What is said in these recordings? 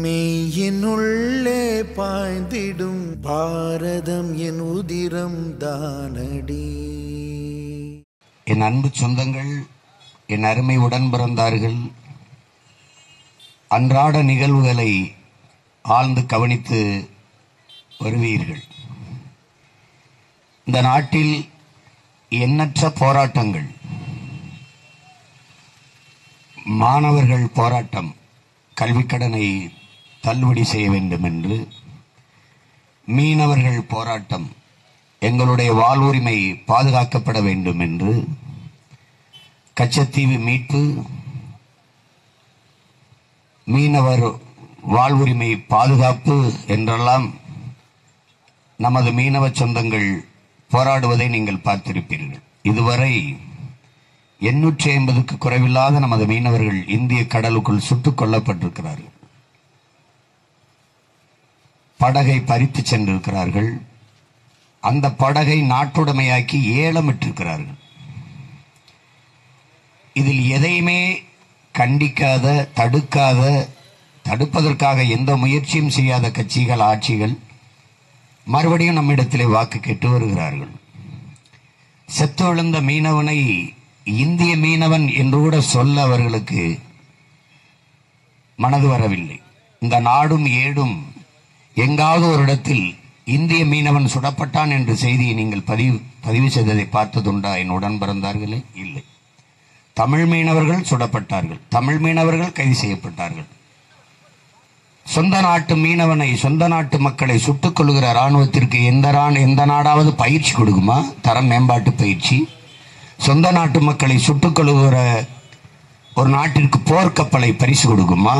மெய்யினுள்ளே பாய்ந்திடும் பாரதம் என் உதிரம் தானடி. என் அன்பு சொந்தங்கள், என் அருமை உடன் பிறந்தார்கள், அன்றாட நிகழ்வுகளை ஆழ்ந்து கவனித்து வருவீர்கள். இந்த நாட்டில் எண்ணற்ற போராட்டங்கள், மாணவர்கள் போராட்டம், கல்விக்கடனை தள்ளுபடி செய்ய வேண்டும் என்று, மீனவர்கள் போராட்டம், எங்களுடைய வாழ்வுரிமை பாதுகாக்கப்பட வேண்டும் என்று, கச்சத்தீவு மீட்பு, மீனவர் வாழ்வுரிமை பாதுகாப்பு என்றெல்லாம் நமது மீனவ சொந்தங்கள் போராடுவதை நீங்கள் பார்த்திருப்பீர்கள். இதுவரை 850க்கு குறைவில்லாத நமது மீனவர்கள் இந்திய கடலுக்குள் சுட்டுக் கொல்லப்பட்டிருக்கிறார்கள். படகை பறித்து சென்றிருக்கிறார்கள். அந்த படகை நாட்டுடைமையாக்கி ஏலமிட்டிருக்கிறார்கள். இதில் எதையுமே கண்டிக்காத, தடுக்காத, தடுப்பதற்காக எந்த முயற்சியும் செய்யாத கட்சிகள், ஆட்சிகள் மறுபடியும் நம்மிடத்திலே வாக்கு கேட்டு வருகிறார்கள். செத்து விழுந்த மீனவனை இந்திய மீனவன் என்று கூட சொல்ல அவர்களுக்கு மனது வரவில்லை. இந்த நாடும் ஏடும் எங்காவது ஒரு இடத்தில் இந்திய மீனவன் சுடப்பட்டான் என்ற செய்தியை நீங்கள் பதிவு செய்ததை பார்த்ததுண்டா என் உடன் பிறந்தார்களே? இல்லை. தமிழ் மீனவர்கள் சுடப்பட்டார்கள், தமிழ் மீனவர்கள் கைது செய்யப்பட்டார்கள். சொந்த நாட்டு மீனவனை, சொந்த நாட்டு மக்களை சுட்டுக் கொள்கிற இராணுவத்திற்கு எந்த நாடாவது பயிற்சி கொடுக்குமா? தரம் மேம்பாட்டு பயிற்சி. சொந்த நாட்டு மக்களை சுட்டுக் கொள்கிற ஒரு நாட்டிற்கு போர்க்கப்பலை பரிசு கொடுக்குமா?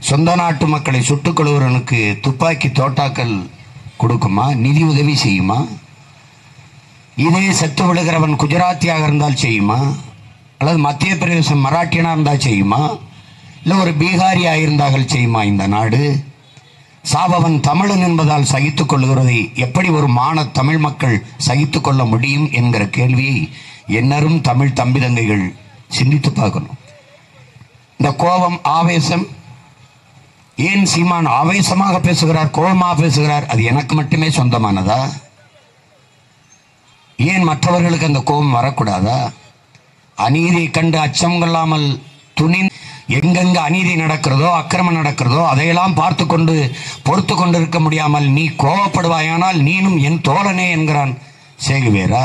சொந்த நாட்டு மக்களை சுட்டுக் கொள்கிறவனுக்கு துப்பாக்கி தோட்டாக்கள் கொடுக்குமா? நிதி உதவி செய்யுமா? இதே செத்து விழுகிறவன் குஜராத்தியாக இருந்தால் செய்யுமா? அல்லது மத்திய பிரதேசம் மராட்டியனா இருந்தால் செய்யுமா? இல்லை ஒரு பீகாரியாக இருந்தார்கள் செய்யுமா இந்த நாடு? சாபவன் தமிழன் என்பதால் சகித்துக் கொள்கிறதை எப்படி ஒரு தமிழ் மக்கள் சகித்துக் கொள்ள முடியும் என்கிற கேள்வியை என்னரும் தமிழ் தம்பி தங்கைகள் சிந்தித்து பார்க்கணும். இந்த கோபம், ஆவேசம், ஏன் சீமான் ஆவேசமாக பேசுகிறார், கோபமாக பேசுகிறார்? அது எனக்கு மட்டுமே சொந்தமானதா? ஏன் மற்றவர்களுக்கு அந்த கோபம் வரக்கூடாதா? அநீதியை கண்டு அச்சம் கொள்ளாமல் எங்கெங்க அநீதி நடக்கிறதோ, அக்கிரமம் நடக்கிறதோ அதையெல்லாம் பார்த்து கொண்டு பொறுத்து கொண்டு இருக்க முடியாமல் நீ கோபப்படுவாயானால் நீனும் என் தோழனே என்கிறான் சேகுவேரா.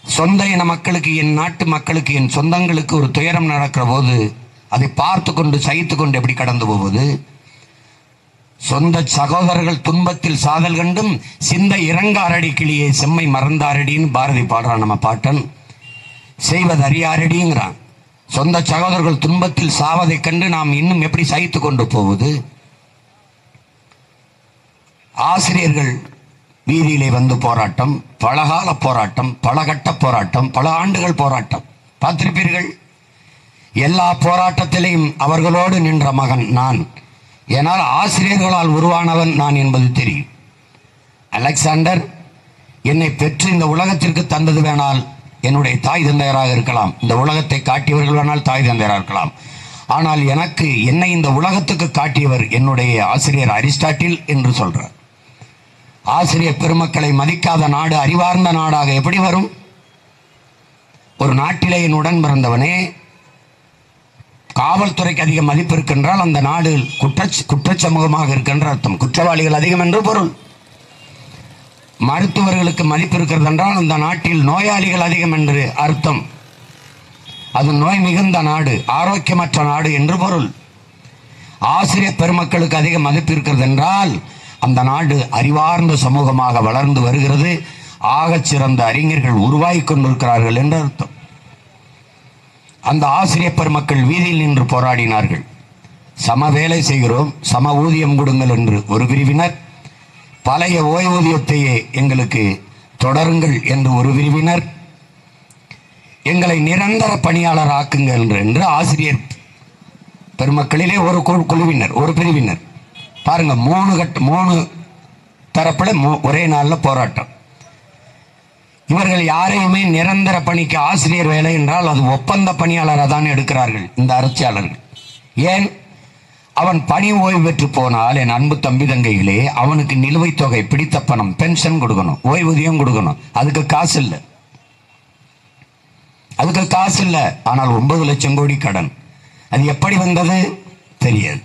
சொந்த இன மக்களுக்கு, என் நாட்டு மக்களுக்கு, என் சொந்தங்களுக்கு ஒரு துயரம் நடக்கிற போது அதை பார்த்து கொண்டு சகித்து கொண்டு எப்படி கடந்து போவது? சொந்த சகோதரர்கள் துன்பத்தில் சாதல் கண்டும் சிந்த இறங்காரடி கிளியை செம்மை மறந்தாரடின்னு பாரதி பாடுறான் நம்ம பாட்டன். செய்வது அறியாரடிங்கிறான். சொந்த சகோதரர்கள் துன்பத்தில் சாவதை கண்டு நாம் இன்னும் எப்படி சகித்து கொண்டு போவது? ஆசிரியர்கள் வீதியிலே வந்து போராட்டம், பலகால போராட்டம், பல கட்ட போராட்டம், பல ஆண்டுகள் போராட்டம் பார்த்திருப்பீர்கள். எல்லா போராட்டத்திலையும் அவர்களோடு நின்ற மகன் நான். ஏனால் ஆசிரியர்களால் உருவானவன் நான் என்பது தெரியும். அலெக்சாண்டர் என்னை பெற்று இந்த உலகத்திற்கு தந்தது வேணால் என்னுடைய தாய் தந்தையராக இருக்கலாம், இந்த உலகத்தை காட்டியவர்கள் வேணால் தாய் தந்தையராக இருக்கலாம். ஆனால் எனக்கு, என்னை இந்த உலகத்துக்கு காட்டியவர் என்னுடைய ஆசிரியர் அரிஸ்டாட்டில் என்று சொல்றார். ஆசிரியர் பெருமக்களை மதிக்காத நாடு அறிவார்ந்த நாடாக எப்படி வரும்? ஒரு நாட்டிலே என் உடன் பிறந்தவனே, காவல்துறைக்கு அதிக மதிப்பு இருக்கின்றால் அந்த நாடு குற்றச்சமூகமாக இருக்கின்ற அர்த்தம். குற்றவாளிகள் அதிகம் என்று பொருள். மருத்துவர்களுக்கு மதிப்பு இருக்கிறது என்றால் அந்த நாட்டில் நோயாளிகள் அதிகம் என்று அர்த்தம். அது நோய் மிகுந்த நாடு, ஆரோக்கியமற்ற நாடு என்று பொருள். ஆசிரியர் பெருமக்களுக்கு அதிக மதிப்பு இருக்கிறது என்றால் அந்த நாடு அறிவார்ந்த சமூகமாக வளர்ந்து வருகிறது, ஆகச் சிறந்த அறிஞர்கள் உருவாகி கொண்டிருக்கிறார்கள் என்று அர்த்தம். அந்த ஆசிரியர் பெருமக்கள் வீதியில் நின்று போராடினார்கள். சம வேலை செய்கிறோம், சம ஊதியம் கொடுங்கள் என்று ஒரு பிரிவினர், பழைய ஓய்வூதியத்தையே எங்களுக்கு தொடருங்கள் என்று ஒரு பிரிவினர், எங்களை நிரந்தர பணியாளர் ஆக்குங்கள் என்று ஆசிரியர் பெருமக்களிலே ஒரு குழுவினர், ஒரு பிரிவினர். பாருங்க, 3 தரப்புல ஒரே நாளில் போராட்டம். இவர்கள் யாரையுமே நிரந்தர பணிக்கு ஆசிரியர் வேலை என்றால் அது ஒப்பந்த பணியாளராக தான் எடுக்கிறார்கள் இந்த அரசியலாளர்கள். ஏன்? அவன் பணி ஓய்வு பெற்று போனால் என் அன்பு தம்பி தங்கைகளே, அவனுக்கு நிலுவைத் தொகை, பிடித்த பணம், பென்ஷன் கொடுக்கணும், ஓய்வூதியம் கொடுக்கணும். அதுக்கு காசு இல்லை, அதுக்கு காசு இல்லை. ஆனால் 9 லட்சம் கோடி கடன். அது எப்படி வந்தது தெரியாது.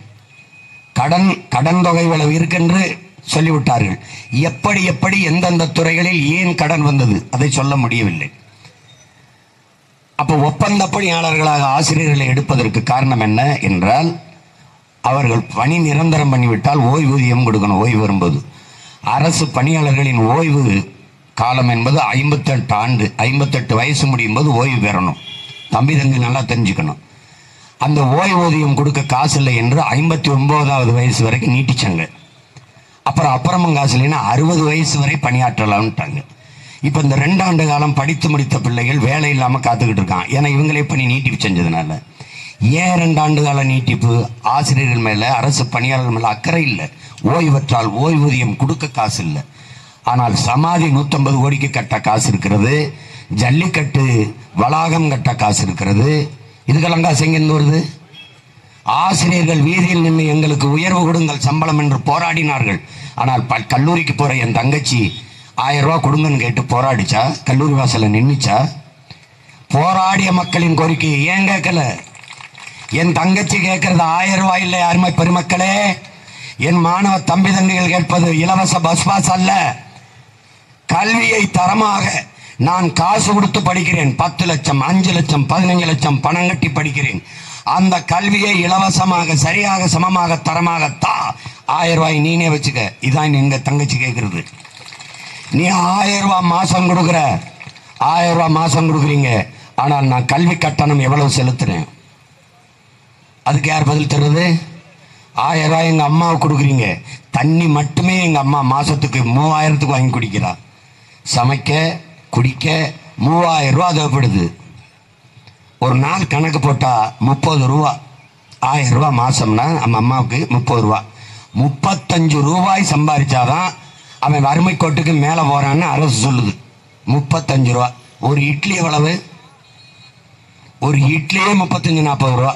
கடன் தொகை இவ்வளவு இருக்கென்று சொல்லிவிட்டார்கள். எப்படி எந்தெந்த துறைகளில் ஏன் கடன் வந்தது அதை சொல்ல முடியவில்லை. அப்போ ஒப்பந்த பணியாளர்களாக ஆசிரியர்களை எடுப்பதற்கு காரணம் என்ன என்றால், அவர்கள் பணி நிரந்தரம் பண்ணிவிட்டால் ஓய்வூதியம் கொடுக்கணும். ஓய்வு வரும்போது அரசு பணியாளர்களின் ஓய்வு காலம் என்பது 58 ஆண்டு, 58 வயசு முடியும் போது ஓய்வு பெறணும். தம்பி தங்கி நல்லா தெரிஞ்சுக்கணும். அந்த ஓய்வூதியம் கொடுக்க காசு இல்லை என்று 59வது வயசு வரைக்கும் நீட்டிச்சாங்க. அப்புறமும் காசு இல்லைன்னா 60 வயசு வரை பணியாற்றலாம்ட்டாங்க. இப்போ இந்த 2 ஆண்டு காலம் படித்து முடித்த பிள்ளைகள் வேலை இல்லாமல் காத்துக்கிட்டு இருக்கான். ஏன்னா இவங்களே பணி நீட்டிப்பு செஞ்சதுனால. ஏன் 2 ஆண்டு கால நீட்டிப்பு? ஆசிரியர்கள் மேலே, அரசு பணியாளர்கள் மேலே அக்கறை இல்லை. ஓய்வற்றால் ஓய்வூதியம் கொடுக்க காசு இல்லை. ஆனால் சமாதி 150 கோடிக்கு கட்ட காசு இருக்கிறது, ஜல்லிக்கட்டு வளாகம் கட்ட காசு இருக்கிறது. இதுக்கெல்லாம் காசு எங்கேருந்து வருது? ஆசிரியர்கள் வீதியில் நின்று எங்களுக்கு உயர்வு கொடுங்கள் சம்பளம் என்று போராடினார்கள். ஆனால் கல்லூரிக்கு போற என் தங்கச்சி 1000 ரூபா கொடுங்கன்னு கேட்டு போராடிச்சா? கல்லூரி வாசல்ல நின்றுச்சா? போராடிய மக்களின் கோரிக்கையை ஏன் கேட்கல? என் தங்கச்சி கேட்கறது 1000 ரூபாய் இல்லை. அருமை பெருமக்களே, என் மாணவ தம்பி தங்கைகள் கேட்பது இலவச பஸ் பாஸ் அல்ல. கல்வியை தரமாக நான் காசு கொடுத்து படிக்கிறேன். 10 லட்சம், 5 லட்சம், 15 லட்சம் பணம் கட்டி படிக்கிறேன். அந்த கல்வியை இலவசமாக, சரியாக, சமமாக, தரமாக தா. 1000 ரூபாய் நீனே வச்சுக்க. இதான் எங்க தங்கச்சி கேட்கறது. நீ 1000 ரூபாய் மாசம் கொடுக்குற, 1000 ரூபாய் மாசம் கொடுக்குறீங்க. ஆனால் நான் கல்வி கட்டணம் எவ்வளவு செலுத்துறேன்? அதுக்கு யார் பதில் தருவது? 1000 ரூபாய் எங்க அம்மாவுக்கு கொடுக்குறீங்க. தண்ணி மட்டுமே எங்க அம்மா மாசத்துக்கு 3000க்கு வாங்கி குடிக்கிறா. சமைக்க, குடிக்க 3000 ரூபா தேவைப்படுது. ஒரு நாள் கணக்கு போட்டா 30 ரூபா. 1000 ரூபாய் மாசம்னா நம்ம அம்மாவுக்கு 30 ரூபா. 35 ரூபாய் சம்பாதிச்சாதான் அவன் வறுமை கோட்டுக்கு மேல போறான்னு அரசு சொல்லுது. 35 ரூபா. ஒரு இட்லி எவ்வளவு? ஒரு இட்லியே 35-40 ரூபா.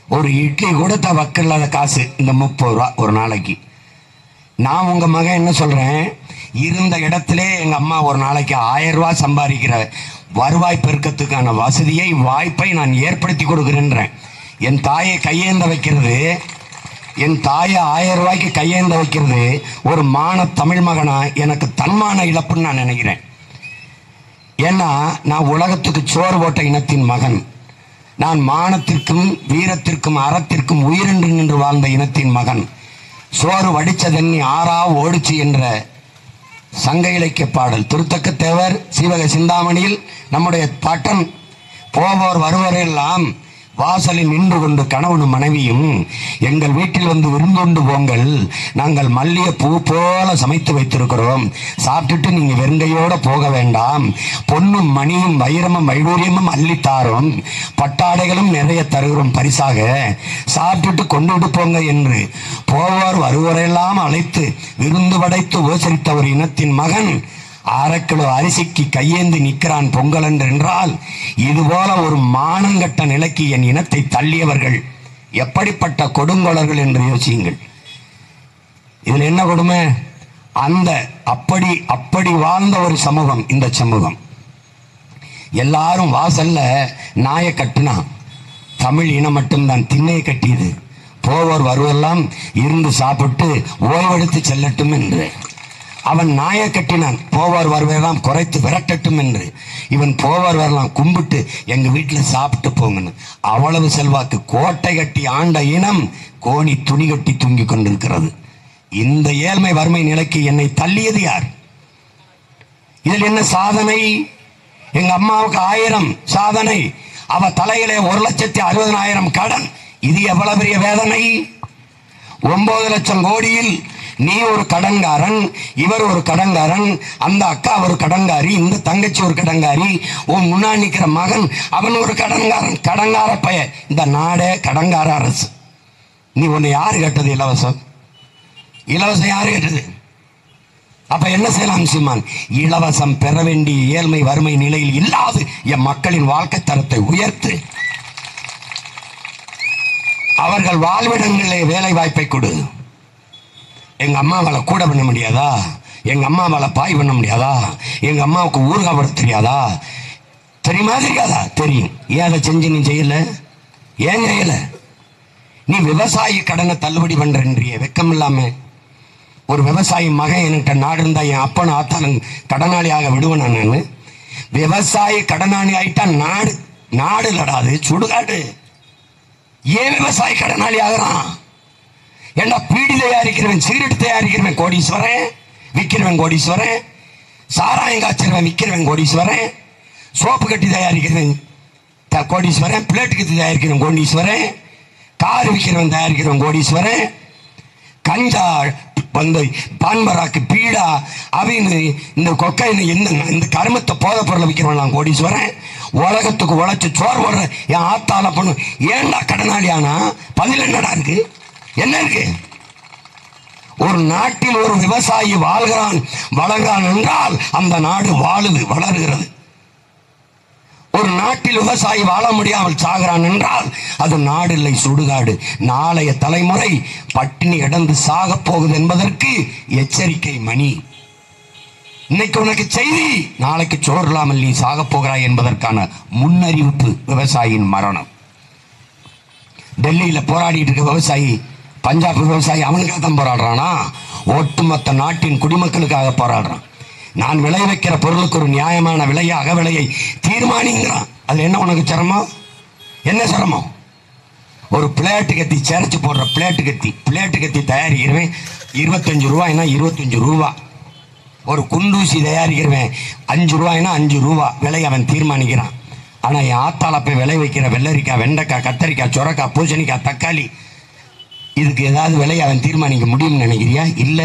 ஒரு இட்லி கூட வக்கில்லாத காசு இந்த 30 ரூபா ஒரு நாளைக்கு. நான் உங்க மகன் என்ன சொல்றேன், இருந்த இடத்திலே எங்க அம்மா ஒரு நாளைக்கு 1000 ரூபாய் சம்பாதிக்கிற வருவாய் பெருக்கத்துக்கான வசதியை, வாய்ப்பை நான் ஏற்படுத்தி கொடுக்கிறேன்றேன். என் தாயை கையேந்த வைக்கிறது, என் தாயை 1000 ரூபாய்க்கு கையேந்த வைக்கிறது ஒரு தமிழ் மகனா எனக்கு தன்மான இழப்புன்னு நான் நினைக்கிறேன். ஏன்னா நான் உலகத்துக்கு சோறு போட்ட இனத்தின் மகன். நான் மானத்திற்கும் வீரத்திற்கும் அறத்திற்கும் உயிரென்று நின்று வாழ்ந்த இனத்தின் மகன். சோறு வடிச்ச தண்ணி ஆறா ஓடிச்சு என்ற சங்க இலக்கிய பாடல் திருத்தக்க தேவர் சீவக சிந்தாமணியில் நம்முடைய பாட்டன் போவோர் வருவோரெல்லாம் வாசலில் நின்று கொண்டு கணவனும் மனைவியும் எங்கள் வீட்டில் வந்து விருந்தொண்டு போங்கள், நாங்கள் மல்லிகை பூ போல சமைத்து வைத்திருக்கிறோம், சாப்பிட்டுட்டு நீங்க வெறுங்கையோட போக வேண்டாம், பொன்னும் மணியும் வைரமும் வைடூரியமும் அள்ளித்தாரோம், பட்டாடைகளும் நிறைய தருகிறோம் பரிசாக, சாப்பிட்டுட்டு கொண்டுட்டு போங்க என்று போவார் வருவோரெல்லாம் அழைத்து விருந்து படைத்து உபசரித்த ஒரு இனத்தின் மகன் 1/2 கிலோ அரிசிக்கு கையேந்தி நிற்கிறான் பொங்கல் என்றால், இதுபோல ஒரு மானங்கட்ட நிலைக்கு என் இனத்தை தள்ளியவர்கள் எப்படிப்பட்ட கொடுங்கோளர்கள் என்று யோசியுங்கள். இதுல என்ன கொடுமை? அந்த அப்படி வாழ்ந்த ஒரு சமூகம் இந்த சமூகம். எல்லாரும் வாசல்ல நாயை கட்டுனா, தமிழ் இனம் மட்டும்தான் திண்ணையை கட்டியது. போவோர் வருவெல்லாம் இருந்து சாப்பிட்டு ஓய்வெடுத்து செல்லட்டும் என்று அவன் நாயை கட்டினான். போவார் வருவெல்லாம் குறைத்து விரட்டட்டும் என்று இவன் போவார் வரலாம் கும்பிட்டு எங்க வீட்டில் சாப்பிட்டு போங்கன்னு. அவ்வளவு செல்வாக்கு. கோட்டை கட்டி ஆண்ட இனம் கோணி துணி கட்டி தூங்கி கொண்டிருக்கிறது. இந்த ஏழ்மை வறுமை நிலைக்கு என்னை தள்ளியது யார்? இதில் என்ன சாதனை? எங்க அம்மாவுக்கு 1000 சாதனை, அவ தலையிலே 1,60,000 கடன். இது எவ்வளவு பெரிய வேதனை? 9 லட்சம் கோடியில் நீ ஒரு கடன்காரன், இவர் ஒரு கடன்காரன், அந்த அக்கா ஒரு கடன்காரி, இந்த தங்கச்சி ஒரு கடன்காரி, உன் முன்னாடி நிற்கிற மகன் அவன் ஒரு கடன்காரன். கடன்கார பைய. இந்த நாடே கடன்கார அரசு. நீ உன்னை யாரு கேட்டது இலவசம்? இலவசம் யாரு கேட்டது? அப்ப என்ன செய்யலாம் சீமான்? இலவசம் பெற வேண்டிய ஏழ்மை வறுமை நிலையில் இல்லாது என் மக்களின் வாழ்க்கை தரத்தை உயர்த்து. அவர்கள் வாழ்விடங்களிலே வேலை வாய்ப்பை கொடு. எங்க அம்மாவால கூட பண்ண முடியாதா? எங்க அம்மாவால பாய் பண்ண முடியாதா? எங்க அம்மாவுக்கு ஊறுகாய் போட தெரியாதா? தெரியுமா தெரியாதா? தெரியும். ஏன் அதை செஞ்சு நீ செய்யல? ஏன் செய்யல? நீ விவசாயி கடனை தள்ளுபடி பண்றிய வெக்கம் இல்லாம. ஒரு விவசாயி மகன் என்கிட்ட நாடு இருந்தா என் அப்பன் ஆத்தாலும் கடனாளியாக விடுவேன் நான். விவசாயி கடனாளி ஆயிட்டா நாடு நாடு லடாது சுடுகாடு. ஏன் விவசாயி கடனாளி ஆகிறான்? ஏன்னா பீடி தயாரிக்கிறவன், சிகரெட் தயாரிக்கிறவன் கோடீஸ்வரன், விற்கிறவன் கோடீஸ்வரன், சாராயம் காய்ச்சறவன் விற்கிறவன் கோடீஸ்வரன், சோப்பு கட்டி தயாரிக்கிறவன் கோடீஸ்வரன், பிளேட் கட்டி தயாரிக்கிறவன் கோடீஸ்வரன், கார் விற்கிறவன் தயாரிக்கிறவன் கோடீஸ்வரன், கஞ்சா வந்து பான்பராக்கு பீடா அவின்னு இந்த கொக்கைன்னு இந்த கருமத்தை போதை பொருளை விற்கிறவன் கோடீஸ்வரன். உலகத்துக்கு உழைச்சு சோறு போடுற என் ஆத்தால பொண்ணு ஏண்டா கடனாளி ஆனா? பதில் என்னடா இருக்கு? என்ன இருக்கு? ஒரு நாட்டில் ஒரு விவசாயி வாழ்கிறான் வளர்கிறான் என்றால் அந்த நாடு வாழுது, வளர்கிறது. ஒரு நாட்டில் விவசாயி வாழ முடியாமல் சாகிறான் என்றால் அது நாடு இல்லை, சுடுகாடு. நாளைய தலைமுறை பட்டினி கிடந்து சாக போகுது என்பதற்கு எச்சரிக்கை மணி. இன்னைக்கு உனக்கு செய்தி, நாளைக்கு சோறு இல்லாமல் நீ சாக போகிறாய் என்பதற்கான முன்னறிவிப்பு. விவசாயியின் மரணம். டெல்லியில போராடிட்டு இருக்க விவசாயி, பஞ்சாப் விவசாயி அவனுக்காக தான் போராடுறானா? ஒட்டுமொத்த நாட்டின் குடிமக்களுக்காக போராடுறான். நான் விளை வைக்கிற பொருளுக்கு ஒரு நியாயமான விலையை, அகவிலையை தீர்மானிங்கிறான். அது என்ன உனக்கு சிரமம்? என்ன சிரமம்? ஒரு பிளேட்டு கத்தி சேரச்சு போடுற பிளேட்டு கத்தி தயாரிக்கிறவன் 25 ரூபாய்னா 25 ரூபா. ஒரு குண்டூசி தயாரிக்கிறவன் 5 ரூபாய்னா 5 ரூபா விலை அவன் தீர்மானிக்கிறான். ஆனா என் ஆத்தால போய் விளை வைக்கிற வெள்ளரிக்காய், வெண்டைக்காய், கத்தரிக்காய், சொரக்காய், பூசணிக்காய், தக்காளி, இதுக்கு ஏதாவது விலை அவன் தீர்மானிக்க முடியும்னு நினைக்கிறியா? இல்ல.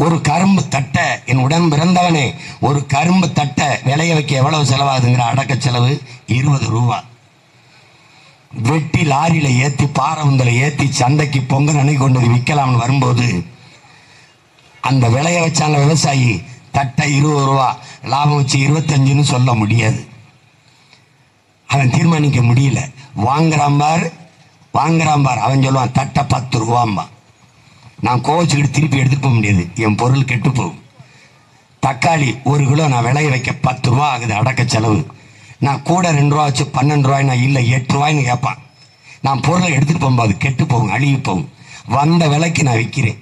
ஒரு கரும்பு தட்டை, என் உடன் பிறந்தவனே, ஒரு கரும்பு தட்டை விளைய வைக்க எவ்வளவு செலவாகுதுங்கிற அடக்க செலவு 20 ரூபா. வெட்டி லாரியில ஏத்தி பாரவுந்தல ஏத்தி சந்தைக்கு பொங்கல் அணை கொண்டு விற்கலாம்னு வரும்போது அந்த விளைய வச்சாங்க விவசாயி, தட்டை 20 ரூபா லாபம் வச்சு 25ன்னு சொல்ல முடியாது. அவன் தீர்மானிக்க முடியல. வாங்குறான் பார் அவன் சொல்லுவான் தட்டை 10 ரூபாம்பா. நான் கோவச்சுக்கிட்டு திருப்பி எடுத்துட்டு போக முடியாது, என் பொருள் கெட்டு போகும். தக்காளி 1 கிலோ நான் விளைய வைக்க 10 ரூபா ஆகுது அடக்க செலவு. நான் கூட 2 ரூபா வச்சு 12 ரூபாய், நான் இல்லை 8 ரூபாய்ன்னு கேட்பான். நான் பொருளை எடுத்துட்டு போகும்போது கெட்டு போகும், அழுகி போகும். வந்த விலைக்கு நான் விற்கிறேன்.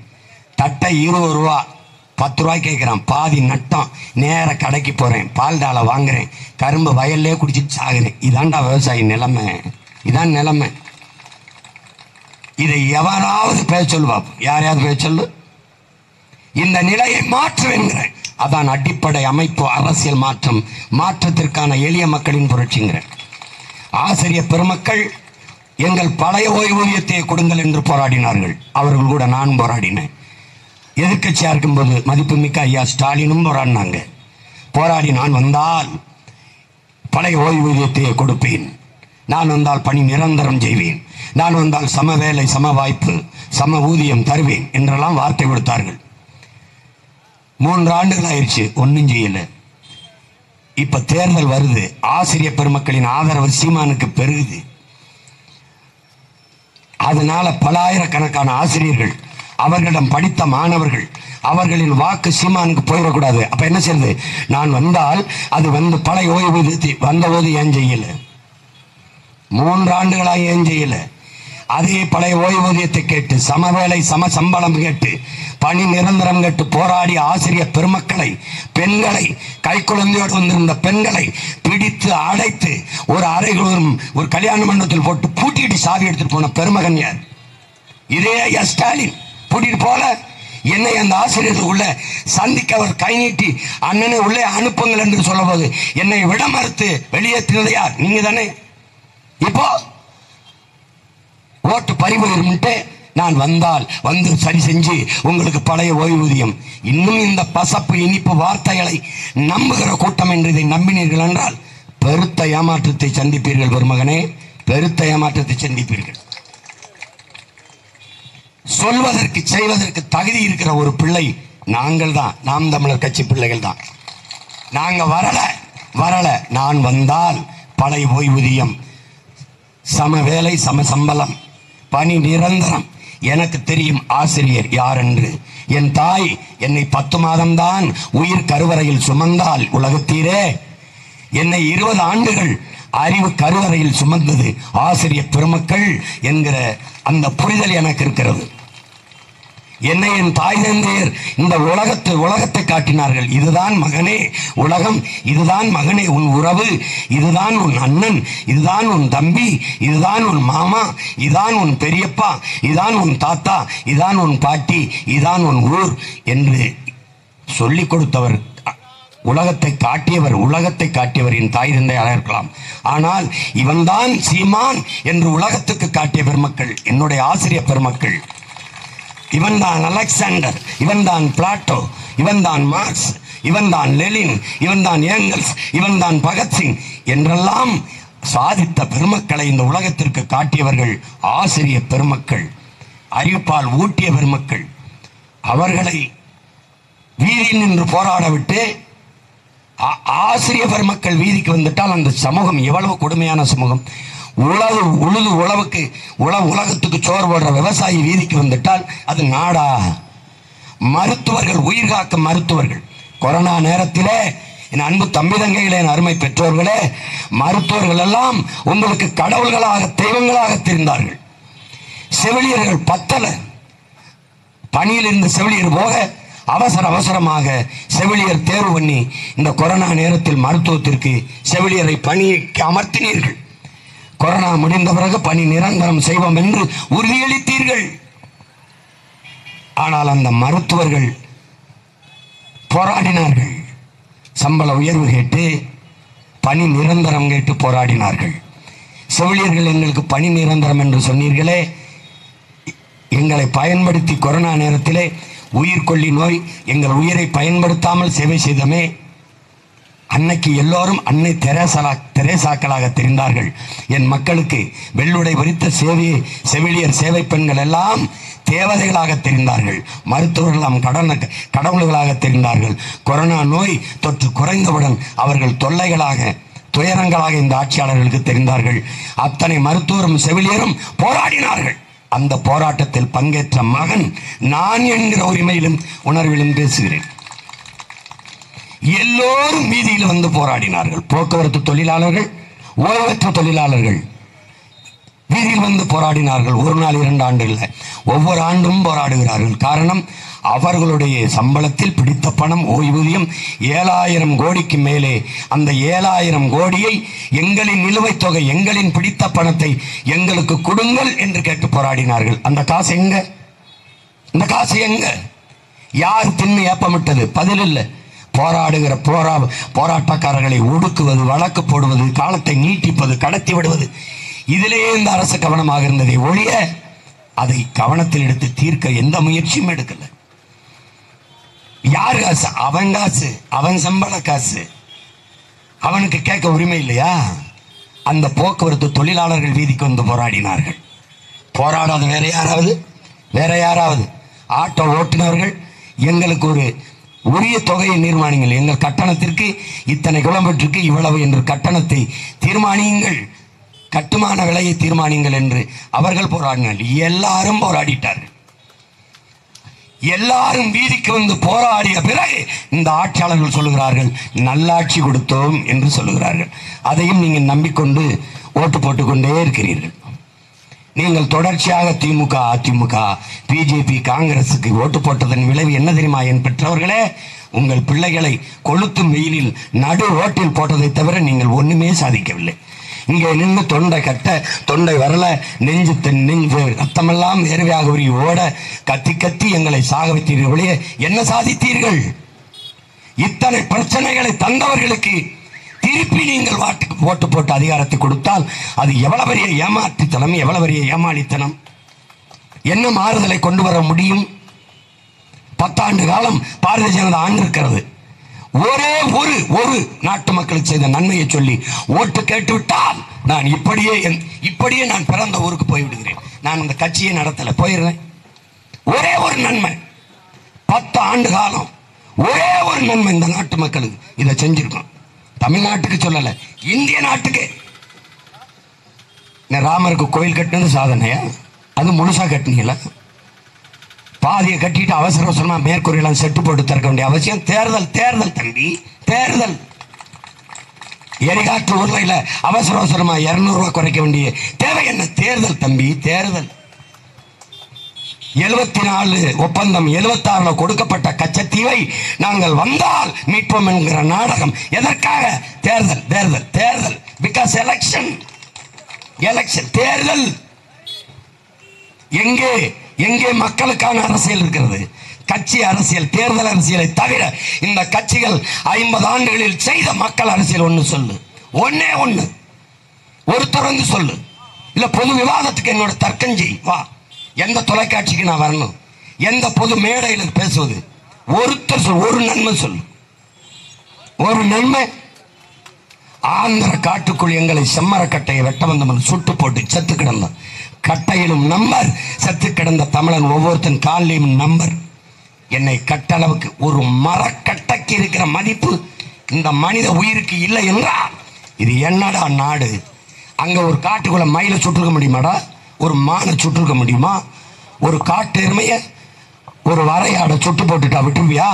தட்டை 20 ரூபா, 10 ரூபாய் கேட்கிறேன். பாதி நட்டம். நேர கடைக்கு போறேன், பால் டாலை வாங்குறேன், கரும்பு வயல்லே குடிச்சிட்டு சாகுறேன். இதான்டா விவசாயி நிலைமை. இதான் நிலைமை. இதை எவனாவது பேச சொல்லு பாப்போம். யாரையாவது பேச சொல்லு. இந்த நிலையை மாற்றுவேங்கிறேன். அதான் அடிப்படை அமைப்பு, அரசியல் மாற்றம். மாற்றத்திற்கான எளிய மக்களின் புரட்சிங்கிறேன். ஆசிரியர் பெருமக்கள் எங்கள் பழைய ஓய்வூதியத்தை கொடுங்கள் என்று போராடினார்கள். அவர்கள் கூட நான் போராடினேன். எதிர்கட்சியா இருக்கும்போது மதிப்புமிக்க ஐயா ஸ்டாலினும் போராடினாங்க. போராடி நான் வந்தால் பழைய ஓய்வூதியத்தை கொடுப்பேன், நான் வந்தால் பணி நிரந்தரம் செய்வேன், நான் வந்தால் சம வேலை, சம வாய்ப்பு, சம ஊதியம் தருவேன் என்றெல்லாம் வார்த்தை கொடுத்தார்கள். 3 ஆண்டுகள் ஆயிடுச்சு, ஒன்னும் செய்யல. இப்ப தேர்தல் வருது. ஆசிரியர் பெருமக்களின் ஆதரவு சீமானுக்கு பெருகுது. அதனால பல ஆயிரக்கணக்கான ஆசிரியர்கள், அவர்களிடம் படித்த மாணவர்கள், அவர்களின் வாக்கு சீமானுக்கு போயிடக்கூடாது. அப்ப என்ன செய்யுது? நான் வந்தால் அது வந்து பழைய ஓய்வூதியத்தை வந்தபோது ஏன் செய்யல? 3 ஆண்டுகளாக ஏன் செய்யல? அதே பழைய ஓய்வூதியத்தை கேட்டு, சமவேளை சம சம்பளம் கேட்டு, பணி நிரந்தரம் கேட்டு போராடி ஆசிரியர் பெருமக்களை, பெண்களை, கை குழந்தையோடு வந்திருந்த பெண்களை பிடித்து அடைத்து ஒரு அறைகளும் ஒரு கல்யாண மண்டபத்தில் போட்டு பூட்டிட்டு சாவி எடுத்துட்டு போன பெருமகன் யார்? இதே ஸ்டாலின் பூட்டிட்டு போல. என்னை அந்த ஆசிரியர்கள் உள்ள சந்திக்க அவர் கை நீட்டி அண்ணனை உள்ளே அனுப்புங்கள் என்று சொல்ல போது என்னை விட மறுத்து வெளியேற்றினது யார்? நீங்க தானே. இப்போ ஓட்டு பறிமுதல்ட்டு நான் வந்தால் வந்து சரி செஞ்சு உங்களுக்கு பழைய ஓய்வூதியம். இன்னும் இந்த பசப்பு இனிப்பு வார்த்தைகளை நம்புகிற கூட்டம் என்று இதை நம்பினீர்கள் என்றால் பெருத்த ஏமாற்றத்தை சந்திப்பீர்கள் பெருமகனே, பெருத்த ஏமாற்றத்தை சந்திப்பீர்கள். சொல்வதற்கு செய்வதற்கு தகுதி இருக்கிற ஒரு பிள்ளை நாங்கள் தான், நாம் தமிழர் கட்சி பிள்ளைகள் தான். நாங்க வரல. நான் வந்தால் பழைய ஓய்வூதியம், சம வேலை சம சம்பளம், பணி நிரந்தரம். எனக்கு தெரியும் ஆசிரியர் யார் என்று. என் தாய் என்னை 10 மாதம்தான் உயிர் கருவறையில் சுமந்தால் உலகத்தீரே. என்னை 20 ஆண்டுகள் அறிவு கருவறையில் சுமந்தது ஆசிரியர் பெருமக்கள் என்கிற அந்த புரிதல் எனக்கு இருக்கிறது. என்னை என் தாய் தந்தையர் இந்த உலகத்தை காட்டினார்கள். இதுதான் மகனே உலகம், இதுதான் மகனே உன் உறவு, இதுதான் உன் அண்ணன், இதுதான் உன் தம்பி, இதுதான் உன் மாமா, இதுதான் உன் பெரியப்பா, இதுதான் உன் தாத்தா, இதுதான் உன் பாட்டி, இதுதான் உன் ஊர் என்று சொல்லிக் கொடுத்தவர், உலகத்தை காட்டியவர் என் தாய் தந்தையாக இருக்கலாம். ஆனால் இவன்தான் சீமான் என்று உலகத்துக்கு காட்டிய பெருமக்கள் என்னுடைய ஆசிரியர் பெருமக்கள். இவன்தான் அலெக்சாண்டர், இவன்தான் பிளாட்டோ, இவன்தான் மார்க்ஸ், இவன்தான் லெனின், இவன்தான் ஏங்கல்ஸ், இவன்தான் பகத்சிங் என்றெல்லாம் சாதித்த பெருமக்களை இந்த உலகத்திற்கு காட்டியவர்கள் ஆசிரியர் பெருமக்கள், அறிவுப்பால் ஊட்டிய பெருமக்கள். அவர்களை வீதியில் நின்று போராட விட்டு ஆசிரியர் பெருமக்கள் வீதிக்கு வந்துட்டால் அந்த சமூகம் எவ்வளவு கொடுமையான சமூகம். உலகத்துக்கு சோறு போடுற விவசாயி வீதிக்கு வந்துட்டால் அது நாடா? மருத்துவர்கள், உயிர் காக்கும் மருத்துவர்கள், கொரோனா நேரத்திலே என் அன்பு தம்பி தங்கைகளே, என் அருமை பெற்றோர்களே, மருத்துவர்கள் எல்லாம் உங்களுக்கு கடவுள்களாக தெய்வங்களாக தெரிந்தார்கள். செவிலியர்கள் பத்தல, பணியில் இருந்த செவிலியர் போக அவசரமாக செவிலியர் தேர்வு பண்ணி இந்த கொரோனா நேரத்தில் மருத்துவத்திற்கு செவிலியரை பணிக்கு அமர்த்தினீர்கள். கொரோனா முடிந்த பிறகு பணி நிரந்தரம் செய்வோம் என்று உறுதியளித்தீர்கள். ஆனால் அந்த மருத்துவர்கள் போராடினார்கள். சம்பள உயர்வு கேட்டு, பணி நிரந்தரம் கேட்டு போராடினார்கள். செவிலியர்கள் எங்களுக்கு பணி நிரந்தரம் என்று சொன்னீர்களே, எங்களை பயன்படுத்தி கொரோனா நேரத்திலே உயிர்கொல்லி நோய் எங்கள் உயிரை பயன்படுத்தாமல் சேவை செய்தமே. அன்னைக்கு எல்லோரும் அன்னை தெரேசாக்களாக தெரிந்தார்கள். என் மக்களுக்கு வெள்ளுடை வரித்த செவிலியர் சேவை பெண்கள் எல்லாம் தேவதைகளாக தெரிந்தார்கள். மருத்துவர்கள் கடவுள்களாக தெரிந்தார்கள். கொரோனா நோய் தொற்று குறைந்தவுடன் அவர்கள் தொல்லைகளாக, துயரங்களாக இந்த ஆட்சியாளர்களுக்கு தெரிந்தார்கள். அத்தனை மருத்துவரும் செவிலியரும் போராடினார்கள். அந்த போராட்டத்தில் பங்கேற்ற மகன் நான் என்கிற உரிமையிலும் உணர்விலும் பேசுகிறேன். எல்லோரும் வீதியில் வந்து போராடினார்கள். போக்குவரத்து தொழிலாளர்கள், ஓய்வற்ற தொழிலாளர்கள் வீதியில் வந்து போராடினார்கள். ஒரு நாள் 2 ஆண்டு இல்லை, ஒவ்வொரு ஆண்டும் போராடுகிறார்கள். காரணம், அவர்களுடைய சம்பளத்தில் பிடித்த பணம் ஓய்வூதியம் 7000 கோடிக்கு மேலே. அந்த 7000 கோடியை எங்களின் நிலுவைத் தொகை, எங்களின் பிடித்த பணத்தை எங்களுக்கு கொடுங்கள் என்று கேட்டு போராடினார்கள். அந்த காசு எங்க? இந்த காசு எங்க? யார் தின்னு ஏப்பமிட்டது? பதில் இல்லை. போராடுகிற போராட்டக்காரர்களை ஒடுக்குவது, வழக்கு போடுவது, காலத்தை நீட்டிப்பது, கடத்தி விடுவது, இதிலேயே இந்த அரசு கவனமாக இருந்ததை ஒழிய அதை கவனத்தில் எடுத்து தீர்க்க எந்த முயற்சியும் எடுக்கல. யார் காசு? அவன் காசு, அவன் சம்பள காசு, அவனுக்கு கேட்க உரிமை இல்லையா? அந்த போக்குவரத்து தொழிலாளர்கள் வீதிக்கு வந்து போராடினார்கள். போராடாத வேற யாராவது ஆட்டோ ஓட்டுநர்கள் எங்களுக்கு ஒரு உரிய தொகையை நிர்மாணிங்கள், எங்கள் கட்டணத்திற்கு இத்தனை கிலோமீட்டருக்கு இவ்வளவு என்று கட்டணத்தை தீர்மானியுங்கள், கட்டுமான விலையை தீர்மானிங்கள் என்று அவர்கள் போராடினார்கள். எல்லாரும் போராடிட்டார்கள். எல்லாரும் வீதிக்கு வந்து போராடிய பிறகு இந்த ஆட்சியாளர்கள் சொல்லுகிறார்கள் நல்லாட்சி கொடுத்தோம் என்று சொல்லுகிறார்கள். அதையும் நீங்கள் நம்பிக்கொண்டு ஓட்டு போட்டுக்கொண்டே இருக்கிறீர்கள். நீங்கள் தொடர்ச்சியாக திமுக, அதிமுக, பிஜேபி, காங்கிரசுக்கு ஓட்டு போட்டதன் விளைவு என்ன தெரியுமா? என் பெற்றவர்களே, உங்கள் பிள்ளைகளை கொளுத்தும் வெயிலில் நடு ரோட்டில் போட்டதை தவிர நீங்கள் ஒண்ணுமே சாதிக்கவில்லை. இங்கே நின்று தொண்டை வரல, நெஞ்சு ரத்தமெல்லாம் வேர்வையாக உரி ஓட கத்தி எங்களை சாக வைத்தீர்களே, என்ன சாதித்தீர்கள்? இத்தனை பிரச்சனைகளை தந்தவர்களுக்கு திருப்பி நீங்கள் ஓட்டு போட்டு அதிகாரத்தை கொடுத்தால் அது எவ்வளவு பெரிய ஏமாற்றுத்தனம், எவ்வளவு பெரிய ஏமாளித்தனம்! என்ன மாறுதலை கொண்டு வர முடியும்? 10 ஆண்டு காலம் பாரதிய ஜனதா ஆண்டு இருக்கிறது. ஒரே ஒரு நாட்டு மக்களுக்கு செய்த நன்மையை சொல்லி ஓட்டு கேட்டுவிட்டால் நான் இப்படியே நான் பிறந்த ஊருக்கு போய்விடுகிறேன், நான் இந்த கட்சியை நடத்தல, போயிடுறேன். ஒரே ஒரு நன்மை, 10 ஆண்டு காலம் ஒரே ஒரு நன்மை இந்த நாட்டு மக்களுக்கு இதை செஞ்சிருக்கோம். தமிழ்நாட்டுக்கு சொல்லல, இந்திய நாட்டுக்கு. ராமருக்கு கோயில் கட்டினது சாதனையா? அது முழுசா கட்டினீங்களா? பாதியை கட்டிட்டு அவசர அவசரமா மேற்கூரையெல்லாம் செட்டு போட்டு திறக்க வேண்டிய அவசியம்? தேர்தல் தேர்தல் தம்பி, தேர்தல். எரிகாற்று உருளையில அவசர அவசரமா 200 ரூபாய் குறைக்க வேண்டிய தேவை என்ன? தேர்தல் தம்பி, தேர்தல். 74 ஒப்பந்தம் 76 கொடுக்கப்பட்ட கச்சத்தீவை நாங்கள் வந்தால் மீட்போம் என்கிற நாடகம் எதற்காக? தேர்தல் தேர்தல் தேர்தல். பிகாஸ் எலெக்ஷன் எலெக்ஷன் தேர்தல். எங்கே எங்கே மக்களுக்கான அரசியல் இருக்கிறது? கட்சி அரசியல், தேர்தல் அரசியலை தவிர இந்த கட்சிகள் 50 ஆண்டுகளில் செய்த மக்கள் அரசியல் ஒண்ணு சொல்லு, ஒன்னே ஒண்ணு. ஒருத்தர் வந்து சொல்லு, இல்ல பொது விவாதத்துக்கு என்னோட தர்க்கஞ்சி வா. எந்த தொலைக்காட்சிக்கு நான் வரணும்? எந்த பொது மேடையில் பேசுவது? ஒருத்தர் சொல், ஒரு நன்மை சொல்லு, ஒரு நன்மை. ஆந்திர காட்டுக்குள் எங்களை செம்மரக்கட்டையை வெட்ட வந்தவன் சுட்டு போட்டு செத்து கிடந்தான். கட்டையிலும் நம்பர், செத்து கிடந்த தமிழன் ஒவ்வொருத்தன் காலிலும் நம்பர். என்னை கட்டளவுக்கு ஒரு மரக்கட்டைக்கு இருக்கிற மதிப்பு இந்த மனித உயிருக்கு இல்லை என்றால் இது என்னடா நாடு? அங்க ஒரு காட்டுக்குள்ள மயிலை சுட்டுருக்க முடியுமாடா? ஒரு மானை சுட்டுருக்க முடியுமா? ஒரு காட்டு எருமைய ஒரு வரையாட சுட்டு போட்டுட்டா விட்டுருவியா?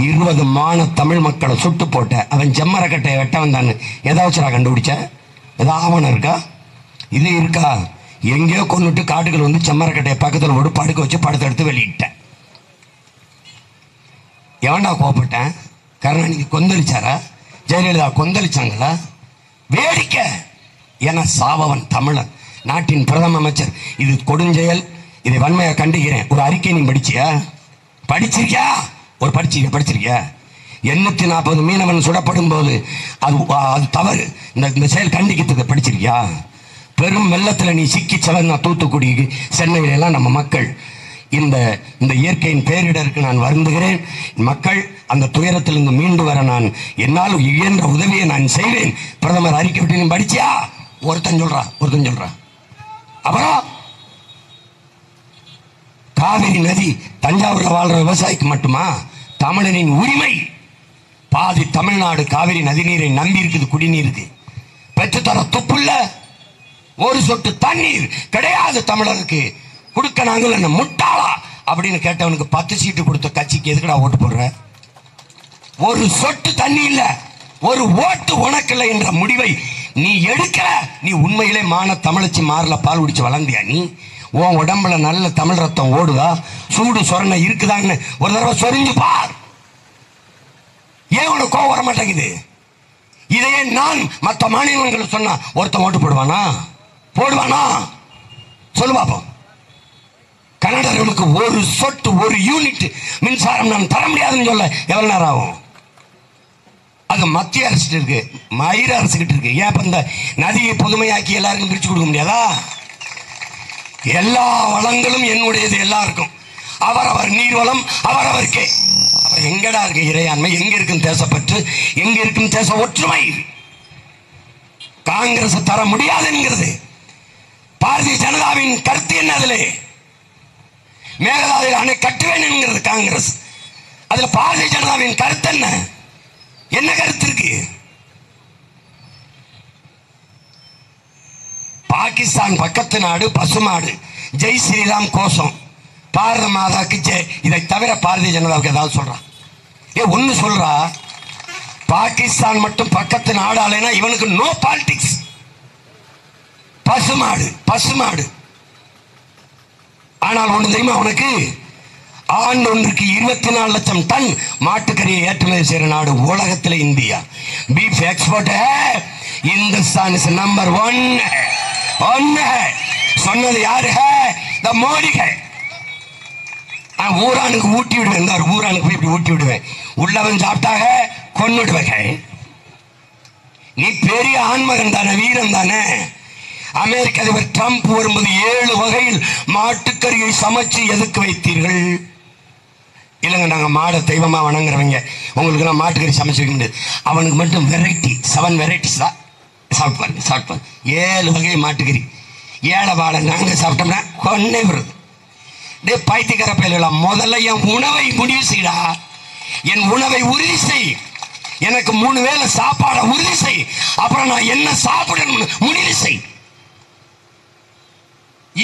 20 மான தமிழ் மக்களை சுட்டு போட்ட அவன் செம்மரக்கட்டையை வெட்ட வந்தான்னு ஏதாச்சும் கண்டுபிடிச்ச? ஏதாவது ஆவணம் இருக்கா? இது இருக்கா? எங்கேயோ கொண்டுட்டு காட்டுகள் வந்து செம்மரக்கட்டையை பக்கத்தில் ஒரு படுக்க வச்சு படத்தை எடுத்து வெளியிட்டேன். எவன்டா கோபப்பட்டேன்? கருணாநிதி கொந்தளிச்சாரா? ஜெயலலிதா கொந்தளிச்சாங்களா? வேடிக்கை. என சாபவன் தமிழன், நாட்டின் பிரதம அமைச்சர். இது கொடுஞ்செயல், இதை வன்மையா கண்டிக்கிறேன். ஒரு அறிக்கை நீ படிச்சியா? படிச்சிருக்கியா? ஒரு படிச்சிருக்கியா? 840 மீனவன் சுடப்படும் போது அது தவறு, இந்த செயல் கண்டிக்கிறதுக்கு படிச்சிருக்கியா? பெரும் வெள்ளத்தில் நீ சிக்கி செவந்த தூத்துக்குடி, சென்னையில எல்லாம் நம்ம மக்கள் இந்த இயற்கையின் பேரிடருக்கு நான் வருந்துகிறேன். மக்கள் அந்த துயரத்திலிருந்து மீண்டு வர நான் என்னால் இயன்ற உதவியை நான் செய்வேன். பிரதமர் அறிக்கை விட்டு நீ படிச்சியா? ஒருத்தன் சொல்றா. அப்புறம் காவிரி நதி தஞ்சாவூர்ல வாழ்ற விவசாயிக்கு மட்டுமா? தமிழனின் உரிமை. பாதி தமிழ்நாடு காவிரி நதி நீரை நம்பி இருக்குது, குடிநீருக்கு. பெற்றுத்தர துப்புள்ள ஒரு சொட்டு தண்ணீர் கிடையாது தமிழருக்கு. கொடுக்க நாங்கள் என்ன முட்டாளா அப்படின்னு கேட்டவனுக்கு 10 சீட்டு கொடுத்த கட்சிக்கு எதுக்குடா ஓட்டு போடுற? ஒரு சொட்டு தண்ணி இல்ல, ஒரு ஓட்டு உனக்கு இல்லை என்ற முடிவை நீ எடுக்கல. நீ உண்மையிலே மான தமிழச்சி மாறல பால் குடிச்சு வளர்ந்தியா? நீ உன் உடம்புல நல்ல தமிழ் ரத்தம் ஓடுதா? சூடு சொரணை இருக்குதான்னு ஒரு தடவை சொரிஞ்சு பார். ஏன் உனக்கு கோவம் வர மாட்டேங்குது? இதையே நான் மற்ற மாநிலங்கள் சொன்னா ஒருத்தன் ஓட்டு போடுவானா? சொல்லு பாப்போம். கன்னடர்களுக்கு ஒரு சொட்டு, ஒரு யூனிட் மின்சாரம் நான் தர முடியாதுன்னு சொல்ல எவ்வளவு நேரம் ஆகும்? அது மத்திய அரசு இருக்கு, மயிர அரசு கிட்ட இருக்கு. ஏன் இந்த நதியை பொதுமையாக்கி எல்லாருக்கும் பிரிச்சு கொடுக்க முடியாதா? எல்லா வளங்களும் என்னுடையது எல்லாருக்கும். அவரவர் நீர்வளம் அவரவருக்கே. எங்கடா இருக்கு இறையாண்மை? எங்க இருக்கும் தேசப்பற்று? எங்க இருக்கும் தேச ஒற்றுமை? காங்கிரஸ் தர முடியாது என்கிறது பாரதிய ஜனதாவின் கருத்து. என்ன அதிலே? மேகதாதுவில் அணை கட்டுவேன் என்கிறது காங்கிரஸ். அதுல பாரதிய ஜனதாவின் கருத்து என்ன? என்ன கருத்து இருக்கு? பாகிஸ்தான் பக்கத்து நாடு, பசுமாடு, ஜெய் ஸ்ரீராம் கோஷம், பாரத மாதாக்கு ஜெய். இதை தவிர பாரதிய ஜனதாவுக்கு ஏதாவது சொல்றா? ஒன்னு சொல்றா, பாகிஸ்தான் மட்டும் பக்கத்து நாடாலேனா இவனுக்கு நோ பாலிடிக்ஸ். பசுமாடு. ஆனால் ஒன்று தெரியுமா உனக்கு? ஆண்டு ஒன்றுக்கு 24 லட்சம் டன் மாட்டுக்கறியை ஏற்றுமதி செய்யற நாடு உலகத்தில் India. Beef export Hindustan is number 1. சொன்னது யாரு? மோடி. ஊரானுக்கு ஊட்டி விடுவேன், ஊரானுக்கு போய் இப்படி ஊட்டி விடுவேன். உள்ளவன் சாப்பிட்டாக கொன்னுடுவேன். நீ பெரிய ஆண்மகன் தானே, வீரன் தானே. அமெரிக்க அதிபர் ட்ரம்ப் வரும்போது 7 வகையில் மாட்டுக்கறியை சமைச்சு எதுக்கு வைத்தீர்கள்? இல்லைங்க, நாங்க மாட தெய்வமா வணங்குறவங்க, உங்களுக்கு நான் மாட்டுக்கறி சமைச்சு வைக்க முடியாது. அவனுக்கு மட்டும் வெரைட்டி 7 வெரைட்டிஸ் தான் சாப்பிட்டு பாருங்க. 7 வகை மாட்டுக்கறி. ஏழை வாழை நாங்க சாப்பிட்டோம்னா கொன்னே வருது. டே பைத்தியக்கார பயில, முதல்ல என் உணவை முடிவு செய்யடா. என் உணவை உறுதி செய். எனக்கு 3 வேளை சாப்பாடை உறுதி செய். அப்புறம் நான் என்ன சாப்பிடணும் முடிவு செய்.